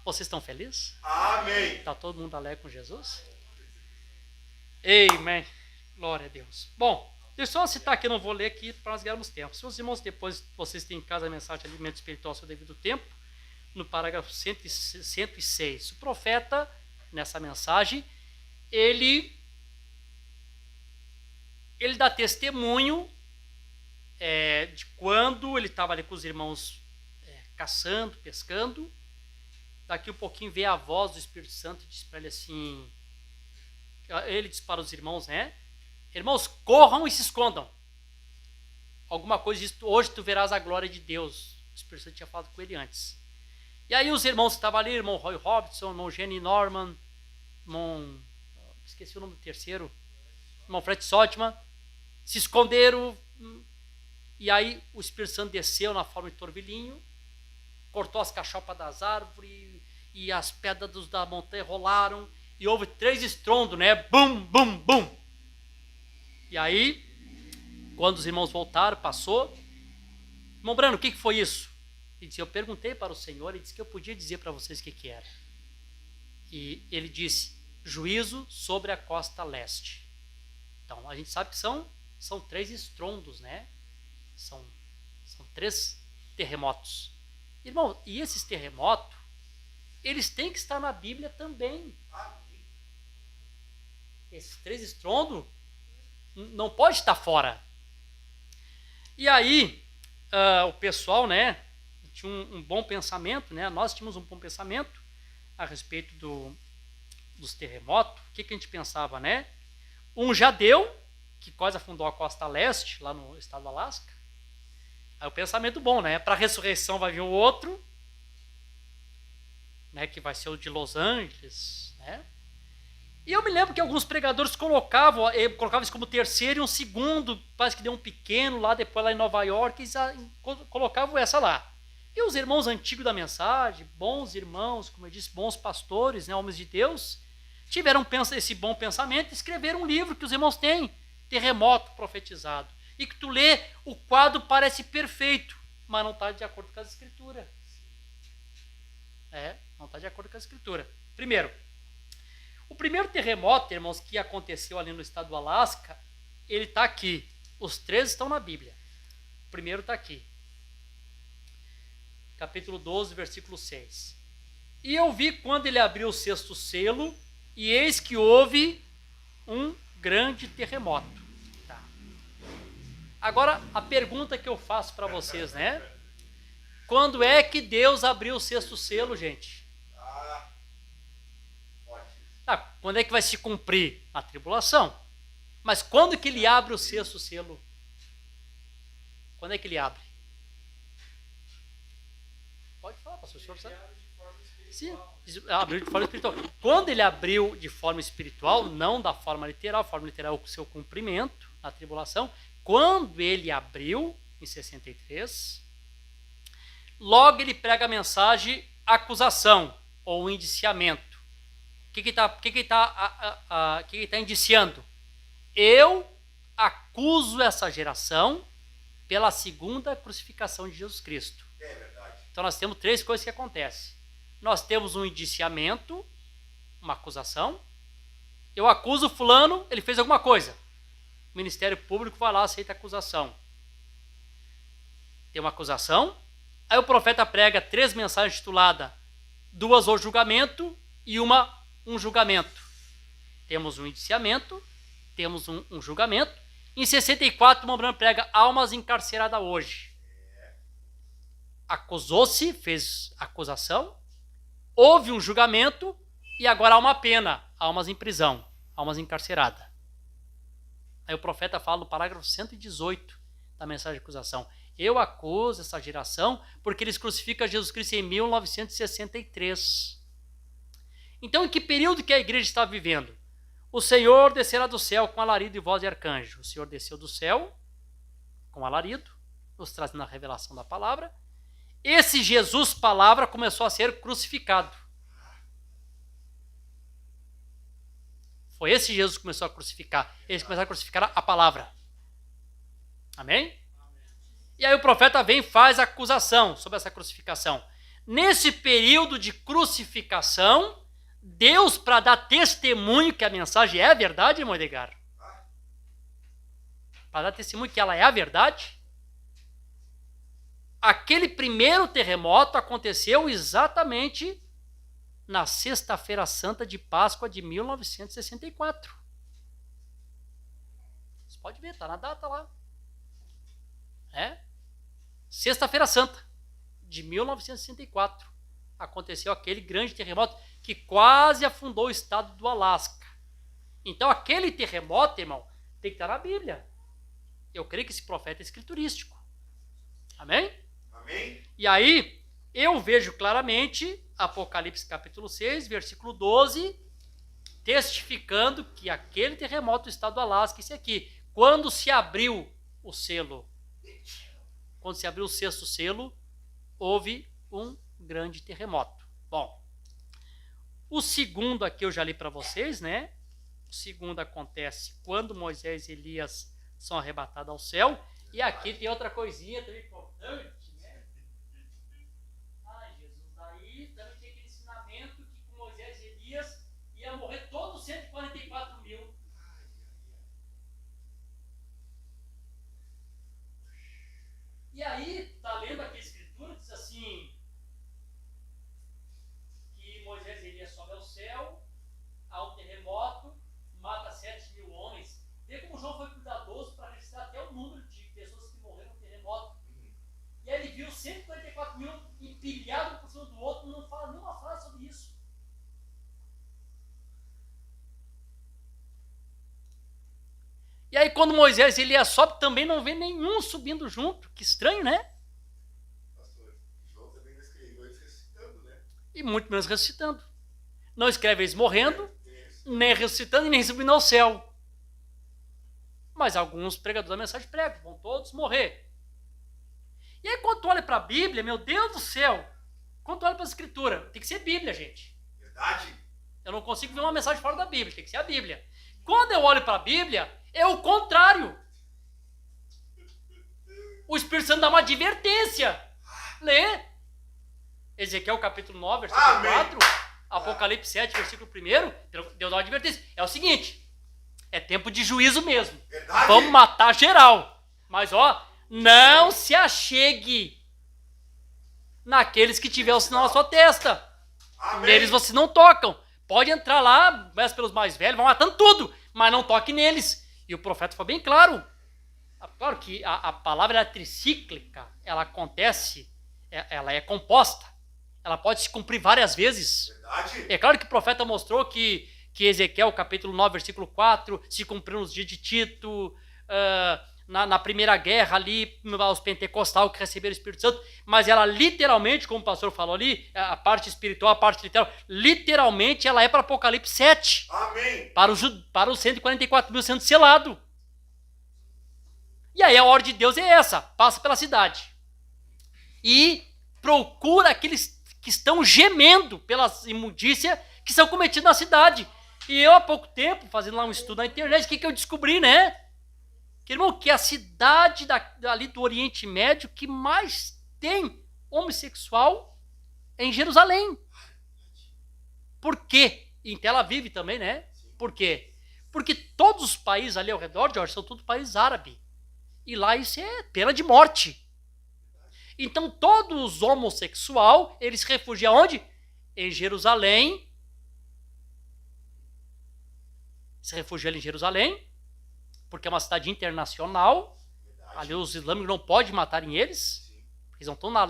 Vocês estão felizes? Amém. Está todo mundo alegre com Jesus? Amém. Glória a Deus. Bom, deixa eu só citar aqui, eu não vou ler aqui para nós ganharmos tempo. Se os irmãos depois, vocês têm em casa a mensagem de alimento espiritual ao seu devido tempo, no parágrafo 106. O profeta, nessa mensagem, ele dá testemunho de quando ele estava ali com os irmãos caçando, pescando. Daqui um pouquinho veio a voz do Espírito Santo e disse para ele assim, ele disse para os irmãos, né? Irmãos, corram e se escondam. Alguma coisa disso, hoje tu verás a glória de Deus. O Espírito Santo tinha falado com ele antes. E aí os irmãos que estavam ali, irmão Roy Robinson, irmão Jenny Norman, irmão, esqueci o nome do terceiro, irmão Fred Sotman, se esconderam. E aí o Espírito Santo desceu na forma de turbilhinho, cortou as cachopas das árvores e as pedras da montanha rolaram e houve 3 estrondos, né? Bum, bum, bum. E aí, quando os irmãos voltaram, passou. Irmão Brano, o que foi isso? Ele disse, eu perguntei para o Senhor e disse que eu podia dizer para vocês o que era. E ele disse, juízo sobre a costa leste. Então, a gente sabe que são 3 estrondos, né? São 3 terremotos. Irmão, e esses terremotos, eles têm que estar na Bíblia também. Esses 3 estrondos não pode estar fora. E aí, o pessoal, né, tinha um bom pensamento, né? Nós tínhamos um bom pensamento a respeito dos terremotos. O que a gente pensava, né? Um já deu, que quase afundou a costa leste, lá no estado do Alasca. Aí o pensamento bom, né? Para a ressurreição vai vir o outro, né? Que vai ser o de Los Angeles, né? E eu me lembro que alguns pregadores colocavam isso como terceiro e um segundo, parece que deu um pequeno lá, depois lá em Nova York, e colocavam essa lá. E os irmãos antigos da mensagem, bons irmãos, como eu disse, bons pastores, né, homens de Deus, tiveram esse bom pensamento e escreveram um livro que os irmãos têm, Terremoto Profetizado. E que tu lê, o quadro parece perfeito, mas não está de acordo com as escrituras. Não está de acordo com a escritura. Primeiro, o primeiro terremoto, irmãos, que aconteceu ali no estado do Alasca, ele está aqui. Os 3 estão na Bíblia. O primeiro está aqui. Capítulo 12, versículo 6. E eu vi quando ele abriu o 6º selo, e eis que houve um grande terremoto. Tá. Agora, a pergunta que eu faço para vocês, né? Quando é que Deus abriu o 6º selo, gente? Quando é que vai se cumprir? A tribulação. Mas quando que ele abre o 6º selo? Quando é que ele abre? Pode falar, pastor. O senhor sabe? Sim, abriu de forma espiritual. Quando ele abriu de forma espiritual, não da forma literal, a forma literal é o seu cumprimento, a tribulação. Quando ele abriu, em 63, logo ele prega a mensagem acusação ou indiciamento. O que está indiciando? Eu acuso essa geração pela segunda crucificação de Jesus Cristo. É verdade. Então nós temos 3 coisas que acontecem. Nós temos um indiciamento, uma acusação. Eu acuso fulano, ele fez alguma coisa. O Ministério Público vai lá, aceita a acusação. Tem uma acusação. Aí o profeta prega 3 mensagens tituladas 2 o julgamento e um julgamento. Temos um indiciamento, temos um julgamento. Em 64, o Mombrano prega almas encarceradas hoje. Acusou-se, fez acusação, houve um julgamento e agora há uma pena, almas em prisão, almas encarceradas. Aí o profeta fala no parágrafo 118 da mensagem de acusação. Eu acuso essa geração porque eles crucificam Jesus Cristo em 1963. Então, em que período que a igreja está vivendo? O Senhor descerá do céu com alarido e voz de arcanjo. O Senhor desceu do céu com alarido, nos trazendo a revelação da palavra. Esse Jesus, palavra, começou a ser crucificado. Foi esse Jesus que começou a crucificar. Eles começaram a crucificar a palavra. Amém? E aí o profeta vem e faz a acusação sobre essa crucificação. Nesse período de crucificação, Deus, para dar testemunho que a mensagem é a verdade, irmão Edgar, para dar testemunho que ela é a verdade, aquele primeiro terremoto aconteceu exatamente na Sexta-feira Santa de Páscoa de 1964. Você pode ver, está na data lá. Sexta-feira Santa de 1964, aconteceu aquele grande terremoto que quase afundou o estado do Alasca. Então aquele terremoto, irmão, tem que estar na Bíblia. Eu creio que esse profeta é escriturístico. Amém? Amém? E aí, eu vejo claramente Apocalipse capítulo 6, versículo 12, testificando que aquele terremoto do estado do Alasca, esse aqui, quando se abriu o selo, quando se abriu o sexto selo, houve um grande terremoto. Bom, o segundo aqui eu já li para vocês, né? O segundo acontece quando Moisés e Elias são arrebatados ao céu. E aqui tem outra coisinha também importante, né? Ai, Jesus, daí também tem aquele ensinamento que com Moisés e Elias ia morrer todos os 144 mil. E aí, tá lendo aqui a escritura, diz assim, que Moisés e Elias sobem ao céu, há um terremoto, mata 7 mil homens. Vê como João foi cuidadoso para registrar até o número de pessoas que morreram no terremoto. E aí ele viu 144 mil empilhados por cima do outro, não fala nenhuma frase sobre isso. E aí quando Moisés e Elias sobem, também não vê nenhum subindo junto. Que estranho, né? Pastor, João também não escreveu eles ressuscitando, né? E muito menos ressuscitando. Não escreve eles morrendo, nem ressuscitando e nem subindo ao céu. Mas alguns pregadores da mensagem pregam, vão todos morrer. E aí quando tu olha para a Bíblia, meu Deus do céu, quando tu olha para a Escritura, tem que ser Bíblia, gente. Verdade? Eu não consigo ver uma mensagem fora da Bíblia, tem que ser a Bíblia. Quando eu olho para a Bíblia, é o contrário. O Espírito Santo dá uma advertência. Lê. Ezequiel capítulo 9, versículo Amém. 4, Apocalipse 7, versículo 1, Deus dá uma advertência. É o seguinte, é tempo de juízo mesmo. Verdade? Vamos matar geral. Mas ó, não se achegue naqueles que tiver o sinal na sua testa. Amém. Neles vocês não tocam. Pode entrar lá, começa pelos mais velhos, vai matando tudo, mas não toque neles. E o profeta foi bem claro. Claro que a palavra é tricíclica, ela acontece, ela é composta. Ela pode se cumprir várias vezes. Verdade? É claro que o profeta mostrou que Ezequiel, capítulo 9, versículo 4, se cumpriu nos dias de Tito, na primeira guerra ali, os pentecostais que receberam o Espírito Santo, mas ela literalmente, como o pastor falou ali, a parte espiritual, a parte literal, literalmente ela é para Apocalipse 7, Amém. para os 144 mil sendo selado. E aí a ordem de Deus é essa, passa pela cidade e procura aqueles que estão gemendo pelas imundícias que são cometidas na cidade. E eu há pouco tempo, fazendo lá um estudo na internet, o que eu descobri, né? Que, irmão, que a cidade ali do Oriente Médio que mais tem homossexual é em Jerusalém. Por quê? Em Tel Aviv também, né? Por quê? Porque todos os países ali ao redor, Jorge, são todos países árabes. E lá isso é pena de morte. Então todos os homossexuais, eles se refugiam onde? Em Jerusalém. Se refugiam ali em Jerusalém, porque é uma cidade internacional. Verdade? Ali os islâmicos não podem matarem eles. Porque eles não estão na...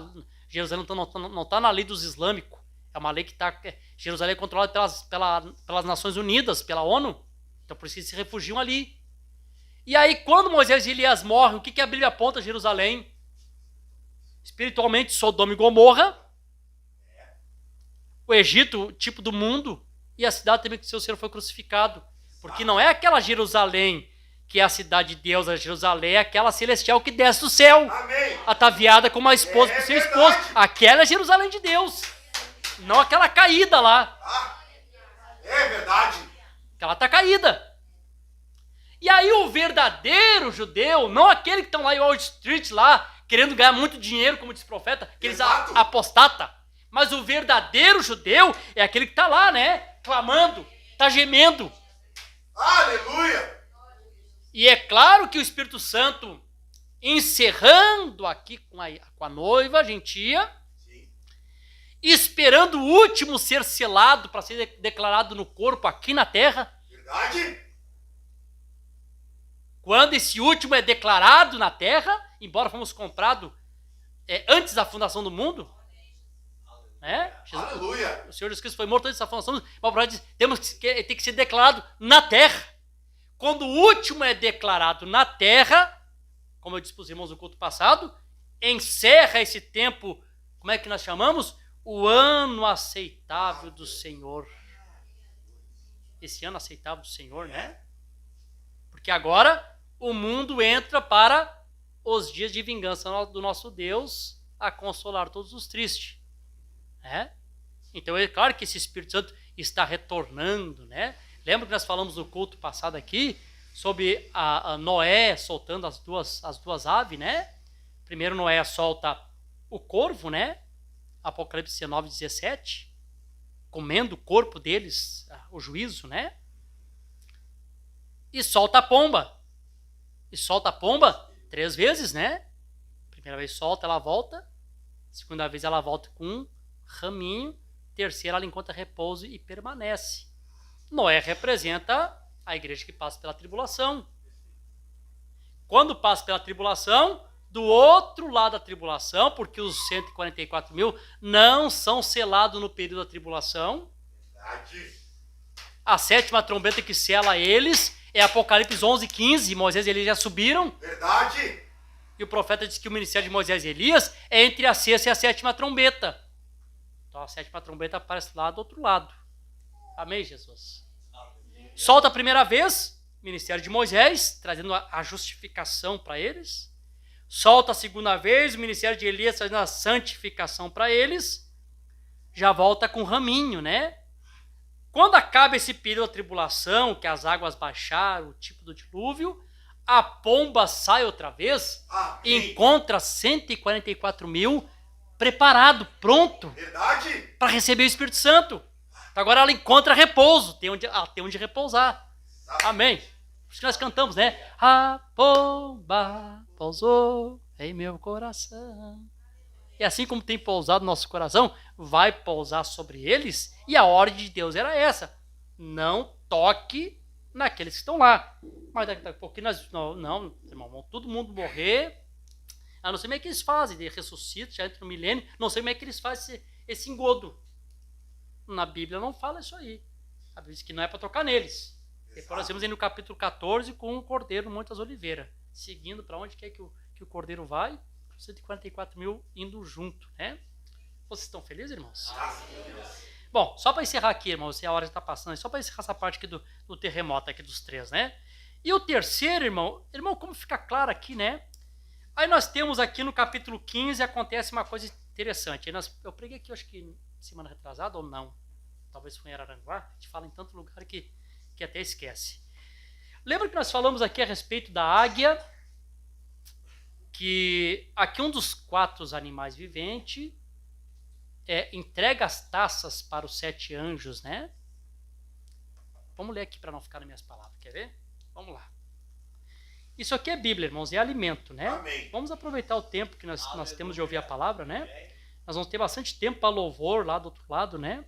Jerusalém não está na lei dos islâmicos. É uma lei que está... Jerusalém é controlada pelas Nações Unidas, pela ONU. Então por isso eles se refugiam ali. E aí quando Moisés e Elias morrem, o que a Bíblia aponta a Jerusalém? Espiritualmente, Sodoma e Gomorra. O Egito, tipo do mundo. E a cidade também que o seu Senhor foi crucificado. Porque não é aquela Jerusalém que é a cidade de Deus, a Jerusalém é aquela celestial que desce do céu. Amém. Ataviada como uma esposa com seu esposo. Aquela é a Jerusalém de Deus. Não aquela caída lá. É verdade. Aquela está caída. E aí o verdadeiro judeu, não aquele que estão lá em Wall Street, lá, querendo ganhar muito dinheiro, como diz o profeta, aqueles Exato. apostata. Mas o verdadeiro judeu é aquele que está lá, né? Clamando, está gemendo. Aleluia. E é claro que o Espírito Santo, encerrando aqui com a noiva gentia, Sim. esperando o último ser selado para ser declarado no corpo aqui na terra, Verdade? quando esse último é declarado na terra, embora fomos comprados antes da fundação do mundo. Aleluia! O Senhor Jesus Cristo foi morto antes da fundação do mundo. Mas Paulo diz, tem que ser declarado na terra. Quando o último é declarado na terra, como eu disse para os irmãos no culto passado, encerra esse tempo, como é que nós chamamos? O ano aceitável do Senhor. Esse ano aceitável do Senhor, né? Porque agora o mundo entra para os dias de vingança do nosso Deus a consolar todos os tristes. Então é claro que esse Espírito Santo está retornando, né? Lembra que nós falamos no culto passado aqui sobre a Noé soltando as duas aves, né? Primeiro Noé solta o corvo, né? Apocalipse 19, 17, comendo o corpo deles, o juízo, né? E solta a pomba. E solta a pomba 3 vezes, né? Primeira vez solta, ela volta. Segunda vez ela volta com um raminho. Terceira ela encontra repouso e permanece. Noé representa a igreja que passa pela tribulação. Quando passa pela tribulação, do outro lado da tribulação, porque os 144 mil não são selados no período da tribulação. Verdade. A 7ª trombeta que sela eles é Apocalipse 11, 15. Moisés e Elias já subiram. Verdade. E o profeta diz que o ministério de Moisés e Elias é entre a 6ª e a 7ª trombeta. Então a 7ª trombeta aparece lá do outro lado. Amém, Jesus? Solta a primeira vez, ministério de Moisés, trazendo a justificação para eles. Solta a segunda vez, o ministério de Elias, trazendo a santificação para eles. Já volta com raminho, né? Quando acaba esse período da tribulação, que as águas baixaram, o tipo do dilúvio, a pomba sai outra vez e encontra 144 mil preparado, pronto, para receber o Espírito Santo. Então agora ela encontra repouso, tem onde repousar. Amém. Por isso que nós cantamos, né? A pomba pousou em meu coração. E assim como tem pousado no nosso coração, vai pousar sobre eles. E a ordem de Deus era essa: não toque naqueles que estão lá. Mas daqui a pouquinho não, irmão, vão todo mundo morrer. Eu não sei como é que eles fazem, de ressuscita, já entra no milênio, não sei como é que eles fazem esse engodo. Na Bíblia não fala isso aí. A Bíblia diz que não é para tocar neles. Depois nós vemos aí no capítulo 14 com o cordeiro no Monte das Oliveiras, seguindo para onde quer que o cordeiro vai, 144 mil indo junto, né? Vocês estão felizes, irmãos? Bom, só para encerrar aqui, irmãos, a hora já está passando, só para encerrar essa parte aqui do terremoto aqui dos 3, né? E o terceiro, irmão, como fica claro aqui, né? Aí nós temos aqui no capítulo 15, acontece uma coisa interessante. Eu preguei aqui, acho que semana retrasada ou não, talvez foi em Araranguá, a gente fala em tanto lugar que até esquece. Lembra que nós falamos aqui a respeito da águia, que aqui um dos 4 animais viventes entrega as taças para os 7 anjos, né? Vamos ler aqui para não ficar nas minhas palavras, quer ver? Vamos lá. Isso aqui é Bíblia, irmãos, é alimento, né? Amém. Vamos aproveitar o tempo que nós temos de ouvir a palavra, né? Nós vamos ter bastante tempo para louvor lá do outro lado, né?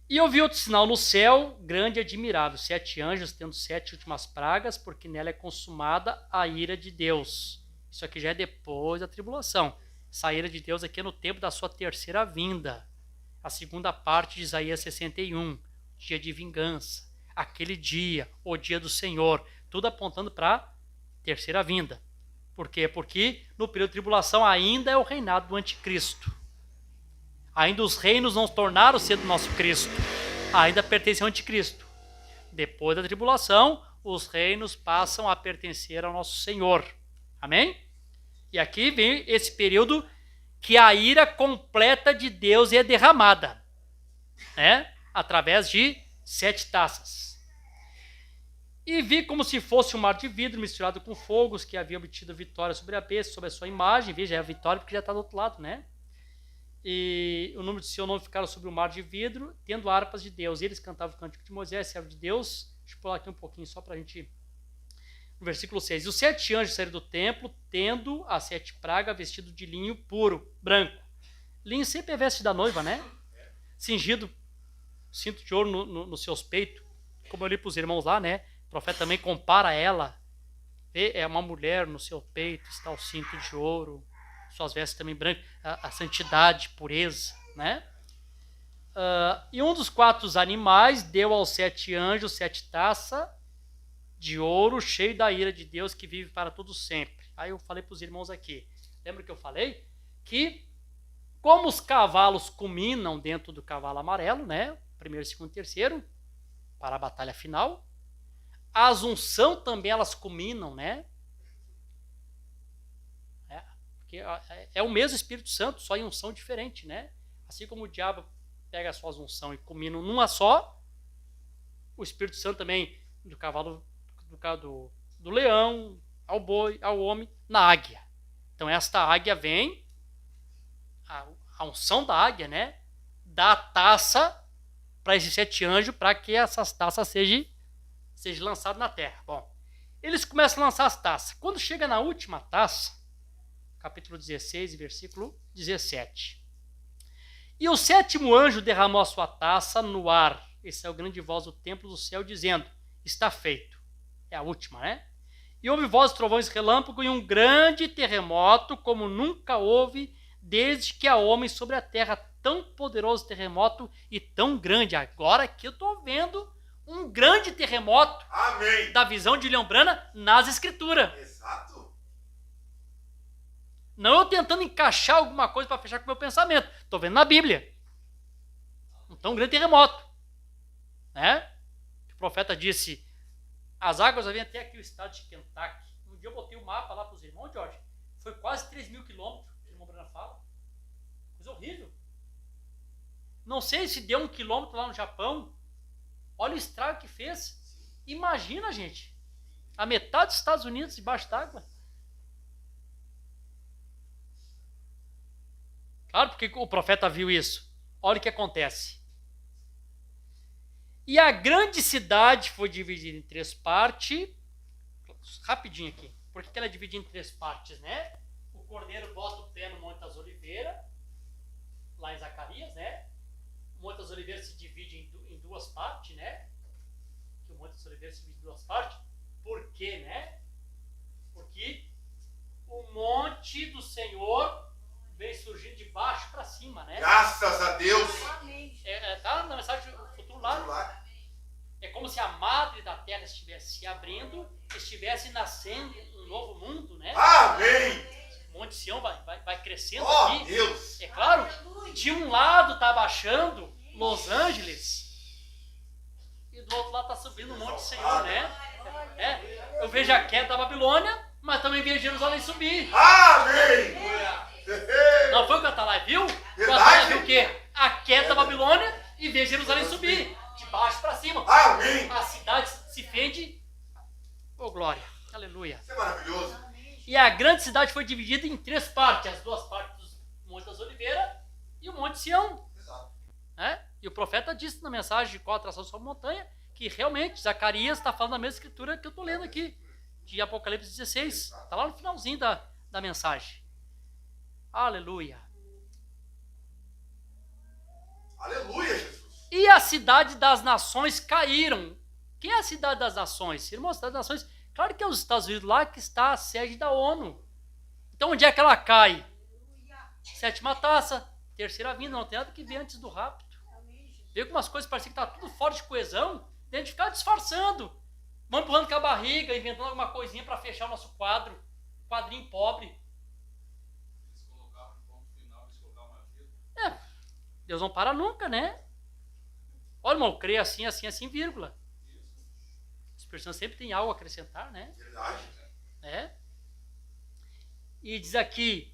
E eu vi outro sinal no céu, grande e admirável, 7 anjos tendo 7 últimas pragas, porque nela é consumada a ira de Deus. Isso aqui já é depois da tribulação. Essa ira de Deus aqui é no tempo da sua terceira vinda. A segunda parte de Isaías 61, dia de vingança. Aquele dia, o dia do Senhor, tudo apontando para a terceira vinda. Por quê? Porque no período de tribulação ainda é o reinado do anticristo. Ainda os reinos não tornaram ser do nosso Cristo. Ainda pertencem ao anticristo. Depois da tribulação, os reinos passam a pertencer ao nosso Senhor. Amém? E aqui vem esse período que a ira completa de Deus é derramada, né? Através de 7 taças. E vi como se fosse um mar de vidro misturado com fogos que havia obtido vitória sobre a besta, sobre a sua imagem. Veja, é a vitória porque já está do outro lado, né? E o número de seu nome ficaram sobre o mar de vidro, tendo harpas de Deus. E eles cantavam o cântico de Moisés, servo de Deus. Deixa eu pular aqui um pouquinho só para a gente... No versículo 6. E os 7 anjos saíram do templo, tendo as 7 pragas, vestido de linho puro, branco. Linho sempre é veste da noiva, né? Cingido, cinto de ouro nos seus peitos. Como eu li para os irmãos lá, né? O profeta também compara ela. É uma mulher no seu peito, está o cinto de ouro, suas vestes também brancas, a santidade, pureza, né? E um dos 4 animais deu aos 7 anjos 7 taças de ouro, cheio da ira de Deus que vive para todo sempre. Aí eu falei para os irmãos aqui, lembra que eu falei? Que como os cavalos culminam dentro do cavalo amarelo, né? Primeiro, segundo, terceiro, para a batalha final. As unção também elas culminam, né? Porque é o mesmo Espírito Santo, só em unção diferente, né? Assim como o diabo pega as suas unção e culmina numa só, o Espírito Santo também do cavalo, do leão, ao boi, ao homem, na águia. Então esta águia vem, a unção da águia, né? Dá a taça para esses 7 anjos, para que essas taças sejam lançadas na terra. Bom, eles começam a lançar as taças. Quando chega na última taça, capítulo 16, versículo 17. E o 7º anjo derramou a sua taça no ar. Esse é o grande voz do templo do céu, dizendo, está feito. É a última, né? E houve voz, trovões, relâmpago e um grande terremoto, como nunca houve desde que há homem sobre a terra. Tão poderoso terremoto e tão grande. Agora que eu estou vendo um grande terremoto. Amém. Da visão de Leon Brana nas escrituras. Exato. Não eu tentando encaixar alguma coisa para fechar com o meu pensamento. Estou vendo na Bíblia. Um tão grande terremoto. Né? O profeta disse, as águas vêm até aqui o estado de Kentucky. Um dia eu botei o mapa lá para os irmãos, Jorge. Foi quase 3.000 quilômetros, que o irmão Brana fala. Coisa horrível. Não sei se deu 1 quilômetro lá no Japão. Olha o estrago que fez. Imagina, gente. A metade dos Estados Unidos debaixo d'água. Claro, porque o profeta viu isso. Olha o que acontece. E a grande cidade foi dividida em 3 partes. Rapidinho aqui. Por que ela é dividida em 3 partes, né? O cordeiro bota o pé no Monte das Oliveiras. Lá em Zacarias, né? O Monte das Oliveiras se divide em 2 partes, né? Que o Monte das Oliveiras se divide em 2 partes. Por quê, né? Porque o monte do Senhor vem surgindo de baixo para cima, né? Graças a Deus. Tá na mensagem do futuro lá. É como se a madre da terra estivesse se abrindo, estivesse nascendo um novo mundo, né? Amém. O Monte Sião vai crescendo Oh, aqui. Deus. É claro, de um lado está baixando Los Angeles e do outro lado está subindo o Monte Senhor, né? Eu vejo a queda da Babilônia, mas também vejo Jerusalém subir. Amém. Não foi o que o Atalai viu? O Verdade. Atalai viu o quê? A queda da Babilônia e vê Jerusalém subir. De baixo para cima. Amém. A cidade se fende. Oh, glória. Aleluia. Isso é maravilhoso. E a grande cidade foi dividida em 3 partes. As 2 partes do Monte das Oliveiras e o Monte Sião. Exato. Né? E o profeta disse na mensagem de qual atração sobre a montanha que realmente Zacarias está falando a mesma escritura que eu estou lendo aqui. De Apocalipse 16. Está lá no finalzinho da mensagem. Aleluia. Aleluia, Jesus. E a cidade das nações caíram. Quem é a cidade das nações? Irmãos, a cidade das nações, claro que é os Estados Unidos, lá que está a sede da ONU. Então onde é que ela cai? 7ª taça, 3ª vinda, não tem nada que ver antes do rapto. Vê como as coisas pareciam que está tudo fora de coesão, a gente ficar disfarçando. Vamos empurrando com a barriga, inventando alguma coisinha para fechar o nosso quadrinho pobre. Eles colocavam no ponto final, eles colocavam uma vírgula. Deus não para nunca, né? Olha, irmão, creia assim, assim, assim, vírgula. O Espírito Santo sempre tem algo a acrescentar, né? Verdade. E diz aqui,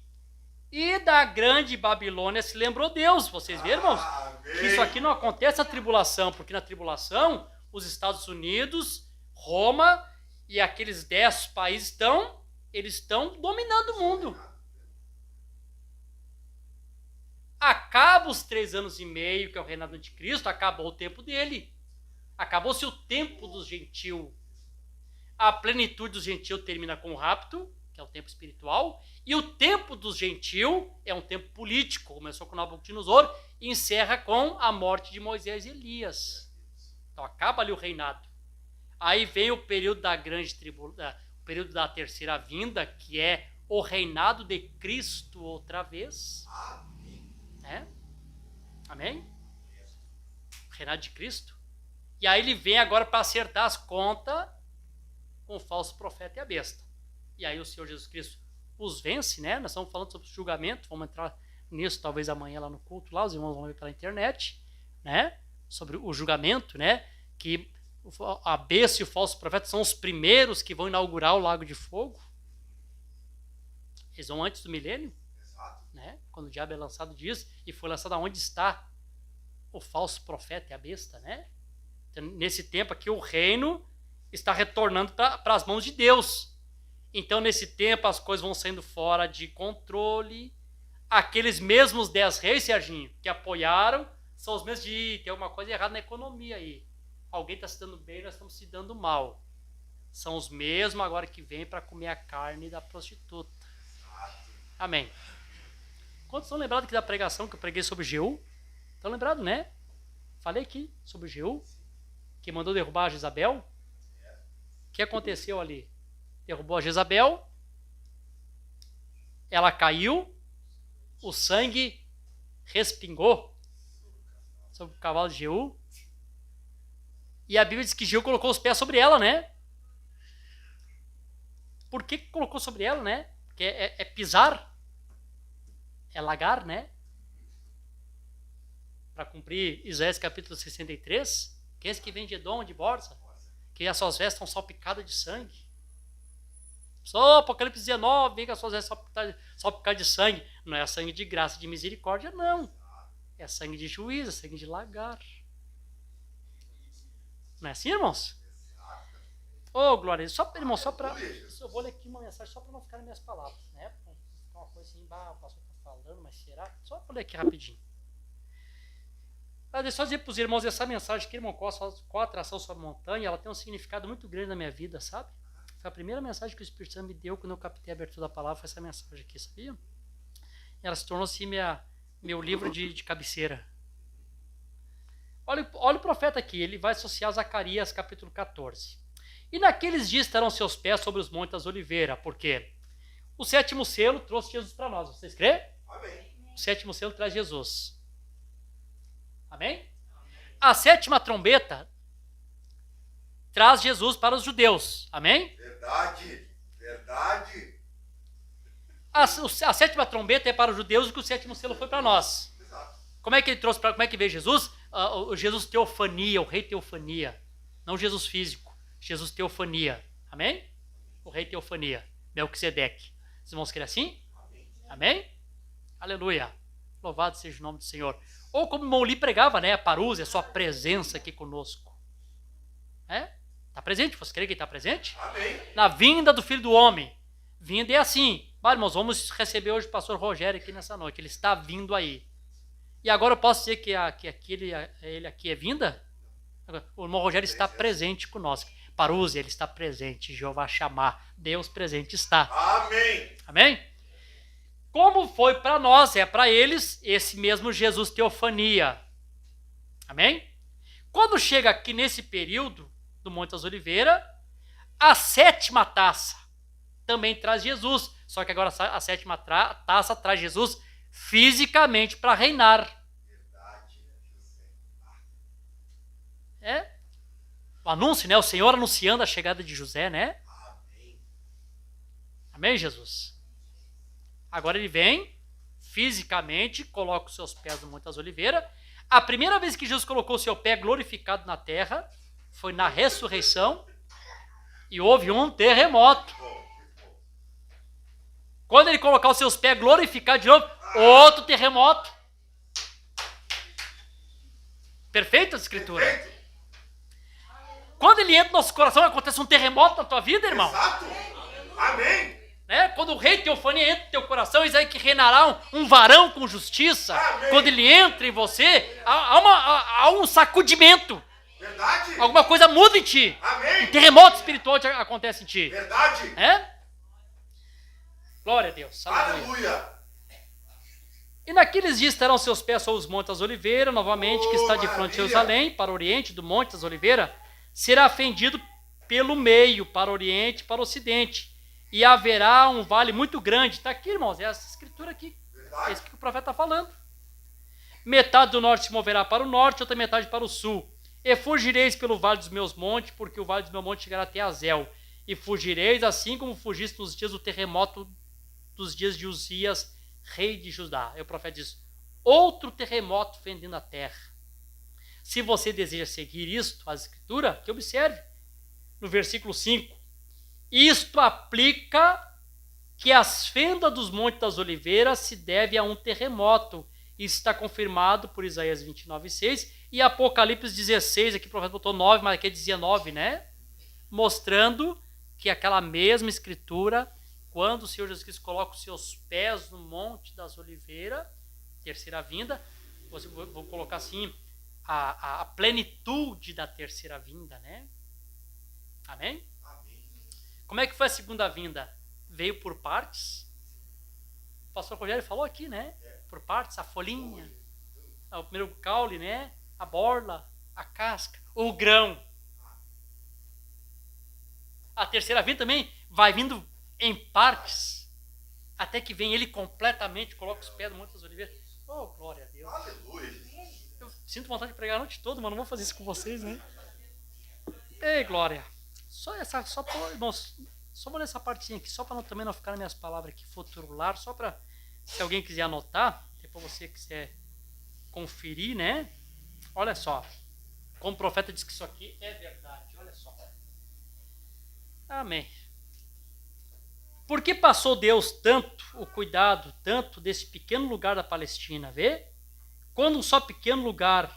e da grande Babilônia se lembrou Deus. Vocês viram, irmãos? Amém. Que isso aqui não acontece na tribulação, porque na tribulação, os Estados Unidos, Roma e aqueles 10 países eles estão dominando o mundo. Acaba os 3 anos e meio, que é o reinado do anticristo, acabou o tempo dele. Acabou-se o tempo dos gentios. A plenitude dos gentios termina com o rapto, que é o tempo espiritual, e o tempo dos gentios é um tempo político, começou com Nabucodonosor e encerra com a morte de Moisés e Elias. Então acaba ali o reinado. Aí vem o período da grande tribulação, o período da terceira vinda, que é o reinado de Cristo outra vez. Né? Amém? O reinado de Cristo. E aí ele vem agora para acertar as contas com o falso profeta e a besta. E aí o Senhor Jesus Cristo os vence, né? Nós estamos falando sobre o julgamento, vamos entrar nisso talvez amanhã lá no culto, lá os irmãos vão ver pela internet, né? Sobre o julgamento, né? Que a besta e o falso profeta são os primeiros que vão inaugurar o lago de fogo. Eles vão antes do milênio, né? Quando o diabo é lançado disso, e foi lançado aonde está o falso profeta e a besta, né? Então, nesse tempo aqui o reino está retornando para as mãos de Deus. Então nesse tempo as coisas vão saindo fora de controle. Aqueles mesmos 10 reis, Serginho, que apoiaram, são os mesmos de tem alguma coisa errada na economia aí. Alguém está se dando bem, nós estamos se dando mal. São os mesmos agora que vêm para comer a carne da prostituta. Amém. Quantos estão lembrados aqui da pregação que eu preguei sobre Jeú? Estão lembrados, né? Falei aqui sobre Jeú, que mandou derrubar a Jezabel. O que aconteceu ali? Derrubou a Jezabel, ela caiu, o sangue respingou sobre o cavalo de Jeú. E a Bíblia diz que Jeú colocou os pés sobre ela, né? Por que colocou sobre ela, né? Porque é pisar, é lagar, né? Para cumprir Isaías capítulo 63, que é esse que vem de Edom, de Borsa, que as suas vestes estão salpicadas de sangue. Só Apocalipse 19, vem que as suas vestes salpicadas de sangue. Não é sangue de graça, de misericórdia, não. É sangue de juízo, é sangue de lagar. Não é assim, irmãos? Oh, glória a Deus. Só, irmão, só para... Eu vou ler aqui uma mensagem só para não ficarem minhas palavras, né? Uma coisa assim, o pastor está falando, mas será? Só vou ler aqui rapidinho. Mas só dizer para os irmãos essa mensagem que irmão Costa, qual a atração sobre a montanha, ela tem um significado muito grande na minha vida, sabe? Foi a primeira mensagem que o Espírito Santo me deu quando eu captei a abertura da palavra, foi essa mensagem aqui, sabia? Ela se tornou assim meu livro de cabeceira. Olha o profeta aqui, ele vai associar Zacarias capítulo 14. E naqueles dias estarão seus pés sobre os montes das oliveiras, porque o sétimo selo trouxe Jesus para nós, vocês crê? Amém. O sétimo selo traz Jesus. Amém? A sétima trombeta traz Jesus para os judeus. Amém? Verdade. Verdade. A sétima trombeta é para os judeus o que o sétimo selo foi para nós. Exato. Como é que ele trouxe para... Como é que veio Jesus? O Jesus teofania, o rei teofania. Não Jesus físico. Jesus teofania. Amém? O rei teofania. Melquisedeque. Vocês vão escrever assim? Amém? Aleluia. Louvado seja o nome do Senhor. Ou como Mouli pregava, né? A parúzia, a sua presença aqui conosco. Está presente? Você crê que está presente? Amém. Na vinda do Filho do Homem. Vinda é assim. Mas, irmãos, vamos receber hoje o pastor Rogério aqui nessa noite. Ele está vindo aí. E agora eu posso dizer que ele aqui é vinda? O irmão Rogério está presente conosco. Parúzia, ele está presente. Jeová chamar. Deus presente está. Amém. Amém? Como foi para nós, é para eles esse mesmo Jesus teofania. Amém? Quando chega aqui nesse período do Monte das Oliveiras, a sétima taça também traz Jesus. Só que agora a sétima taça traz Jesus fisicamente para reinar. Verdade. O anúncio, né? O Senhor anunciando a chegada de José, né? Amém. Amém, Jesus? Agora ele vem, fisicamente, coloca os seus pés no Monte das Oliveiras. A primeira vez que Jesus colocou o seu pé glorificado na terra foi na ressurreição e houve um terremoto. Quando ele colocar os seus pés glorificados de novo, outro terremoto. Perfeita a escritura? Perfeito. Quando ele entra no nosso coração, acontece um terremoto na tua vida, irmão. Exato. Amém. Né? Quando o rei teofania entra no teu coração, diz aí que reinará um varão com justiça. Amém. Quando ele entra em você, há um sacudimento. Verdade. Alguma coisa muda em ti. Amém. Um terremoto espiritual acontece em ti. Verdade. Glória a Deus. Aleluia. Aleluia. E naqueles dias estarão seus pés sobre os montes das oliveiras, novamente, que está de frente de maravilha. Jerusalém, para o oriente do monte das oliveiras, será fendido pelo meio, para o oriente e para o ocidente. e haverá um vale muito grande. Está aqui, irmãos, é essa escritura aqui. Verdade. É isso que o profeta está falando. Metade do norte se moverá para o norte, outra metade para o sul. E fugireis pelo vale dos meus montes, porque o vale dos meus montes chegará até Azel. E fugireis assim como fugiste nos dias do terremoto dos dias de Uzias, rei de Judá. E o profeta diz, outro terremoto fendendo a terra. Se você deseja seguir isto, a escritura, que observe, no versículo 5, isto aplica que as fendas dos Montes das Oliveiras se deve a um terremoto. Isso está confirmado por Isaías 29:6 e Apocalipse 16, aqui o profeta botou 9, mas aqui dizia 9, né? Mostrando que aquela mesma escritura, quando o Senhor Jesus Cristo coloca os seus pés no Monte das Oliveiras, terceira vinda, vou colocar assim, a plenitude da terceira vinda, né? Amém? Amém. Como é que foi a segunda vinda? Veio por partes. O pastor Rogério falou aqui, né? Por partes, a folhinha, o primeiro caule, né? A borla, a casca, o grão. A terceira vinda também vai vindo em partes, até que vem ele completamente, coloca os pés no Monte das Oliveiras. Oh, glória a Deus. Aleluia. Eu sinto vontade de pregar a noite toda, mas não vou fazer isso com vocês, né? Ei, glória. Irmãos, só vou nessa partinha aqui, só para também não ficar nas minhas palavras aqui futurular, só para, se alguém quiser anotar, depois você quiser conferir, né? Olha só, como o profeta diz que isso aqui é verdade, olha só. Amém. Por que passou Deus tanto o cuidado, tanto desse pequeno lugar da Palestina, vê? Quando um só pequeno lugar,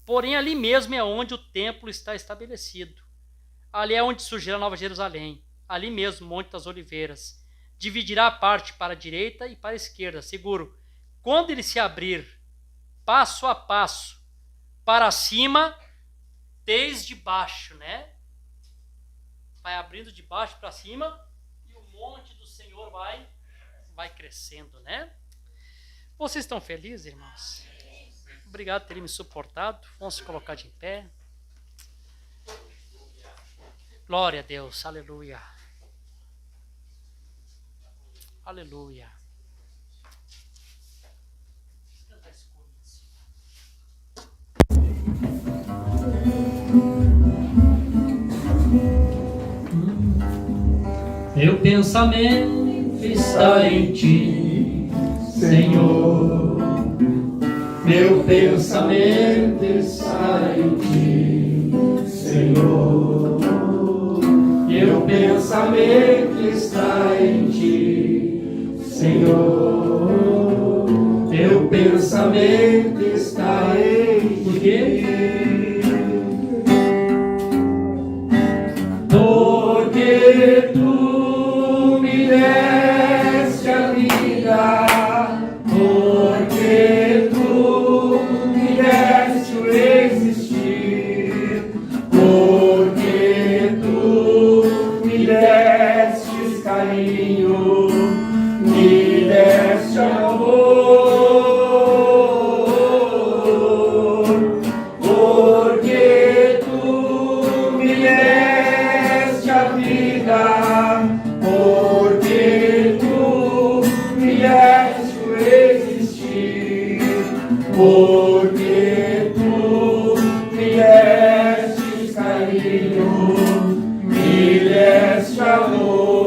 porém ali mesmo é onde o templo está estabelecido. Ali é onde surgirá a Nova Jerusalém. Ali mesmo, Monte das Oliveiras. Dividirá a parte para a direita e para a esquerda, seguro. Quando ele se abrir, passo a passo, para cima, desde baixo, né? Vai abrindo de baixo para cima e o monte do Senhor vai crescendo, né? Vocês estão felizes, irmãos? Obrigado por terem me suportado. Vamos se colocar de pé. Glória a Deus, aleluia. Aleluia. Meu pensamento está em ti, Senhor. Meu pensamento está em ti, Senhor. Meu pensamento está em ti, Senhor. Meu pensamento está em ti. Por quê? Porque tu me deste a vida. Porque tu me deste o existir. Porque tu me destes carinho, me deste amor. Porque tu me deste a vida. Porque tu me deste o existir. Porque tu me destes carinho, me deste amor.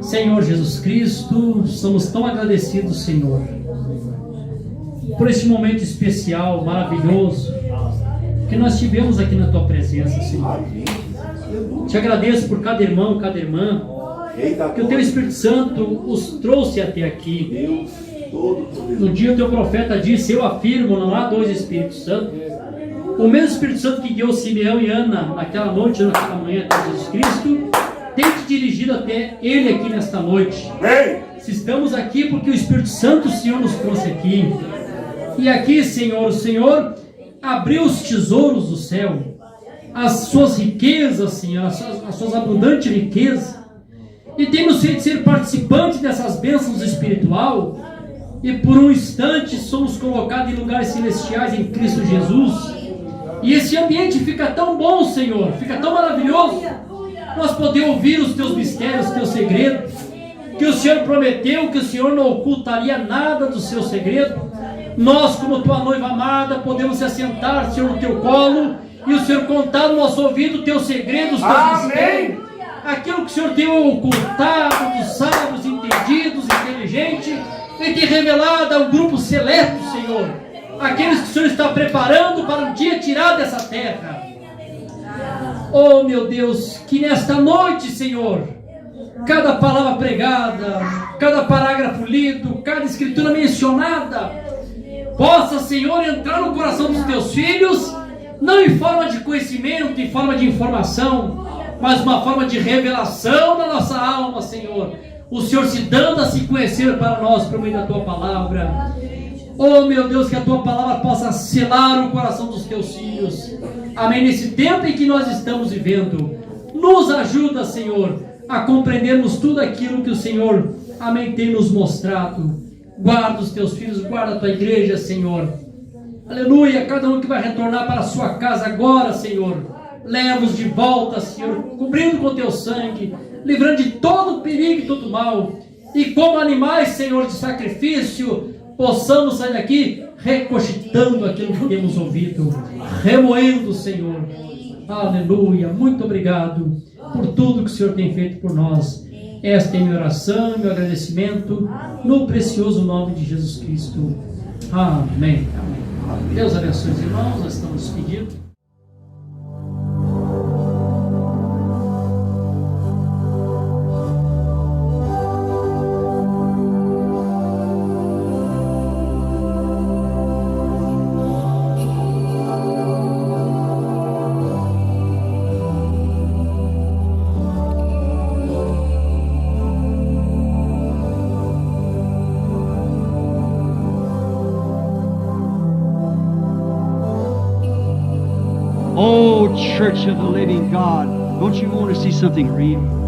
Senhor Jesus Cristo, somos tão agradecidos, Senhor, por esse momento especial, maravilhoso, que nós tivemos aqui na Tua presença, Senhor. Te agradeço por cada irmão, cada irmã, que o Teu Espírito Santo os trouxe até aqui. No dia o Teu profeta disse, eu afirmo, não há dois Espíritos Santos. O mesmo Espírito Santo que guiou Simeão e Ana naquela noite, naquela manhã até Jesus Cristo, tem te dirigido até Ele aqui nesta noite. Se estamos aqui porque o Espírito Santo, o Senhor, nos trouxe aqui. E aqui, Senhor, o Senhor abriu os tesouros do céu, as suas riquezas, Senhor, as suas abundantes riquezas, e tem nos feito ser participantes dessas bênçãos espiritual, e por um instante somos colocados em lugares celestiais em Cristo Jesus, E esse ambiente fica tão bom, Senhor, fica tão maravilhoso. Nós podemos ouvir os teus mistérios, os teus segredos, que o Senhor prometeu que o Senhor não ocultaria nada do seu segredo. Nós, como tua noiva amada, podemos se assentar, Senhor, no teu colo, e o Senhor contar no nosso ouvido os teus segredos, os teus mistérios, aquilo que o Senhor tem ocultado dos sábios, entendidos, inteligentes, e tem revelado a um grupo seleto, Senhor, aqueles que o Senhor está preparando para um dia tirar dessa terra. Oh, meu Deus, que nesta noite, Senhor, cada palavra pregada, cada parágrafo lido, cada escritura mencionada, possa, Senhor, entrar no coração dos teus filhos, não em forma de conhecimento, em forma de informação, mas uma forma de revelação da nossa alma, Senhor. O Senhor se dando a se conhecer para nós por meio da tua palavra. Oh, meu Deus, que a tua palavra possa selar o coração dos teus filhos. Amém. Nesse tempo em que nós estamos vivendo, nos ajuda, Senhor, a compreendermos tudo aquilo que o Senhor, amém, tem nos mostrado. Guarda os teus filhos, guarda a tua igreja, Senhor. Aleluia. Cada um que vai retornar para a sua casa agora, Senhor, leva-os de volta, Senhor, cobrindo com teu sangue, livrando de todo perigo e todo mal. E como animais, Senhor, de sacrifício, possamos sair daqui recogitando aquilo que temos ouvido, remoendo, Senhor. Aleluia. Muito obrigado por tudo que o Senhor tem feito por nós. Esta é minha oração, meu agradecimento, no precioso nome de Jesus Cristo. Amém. Amém. Deus abençoe os irmãos, nós estamos despedidos. Oh, Church of the Living God, don't you want to see something real?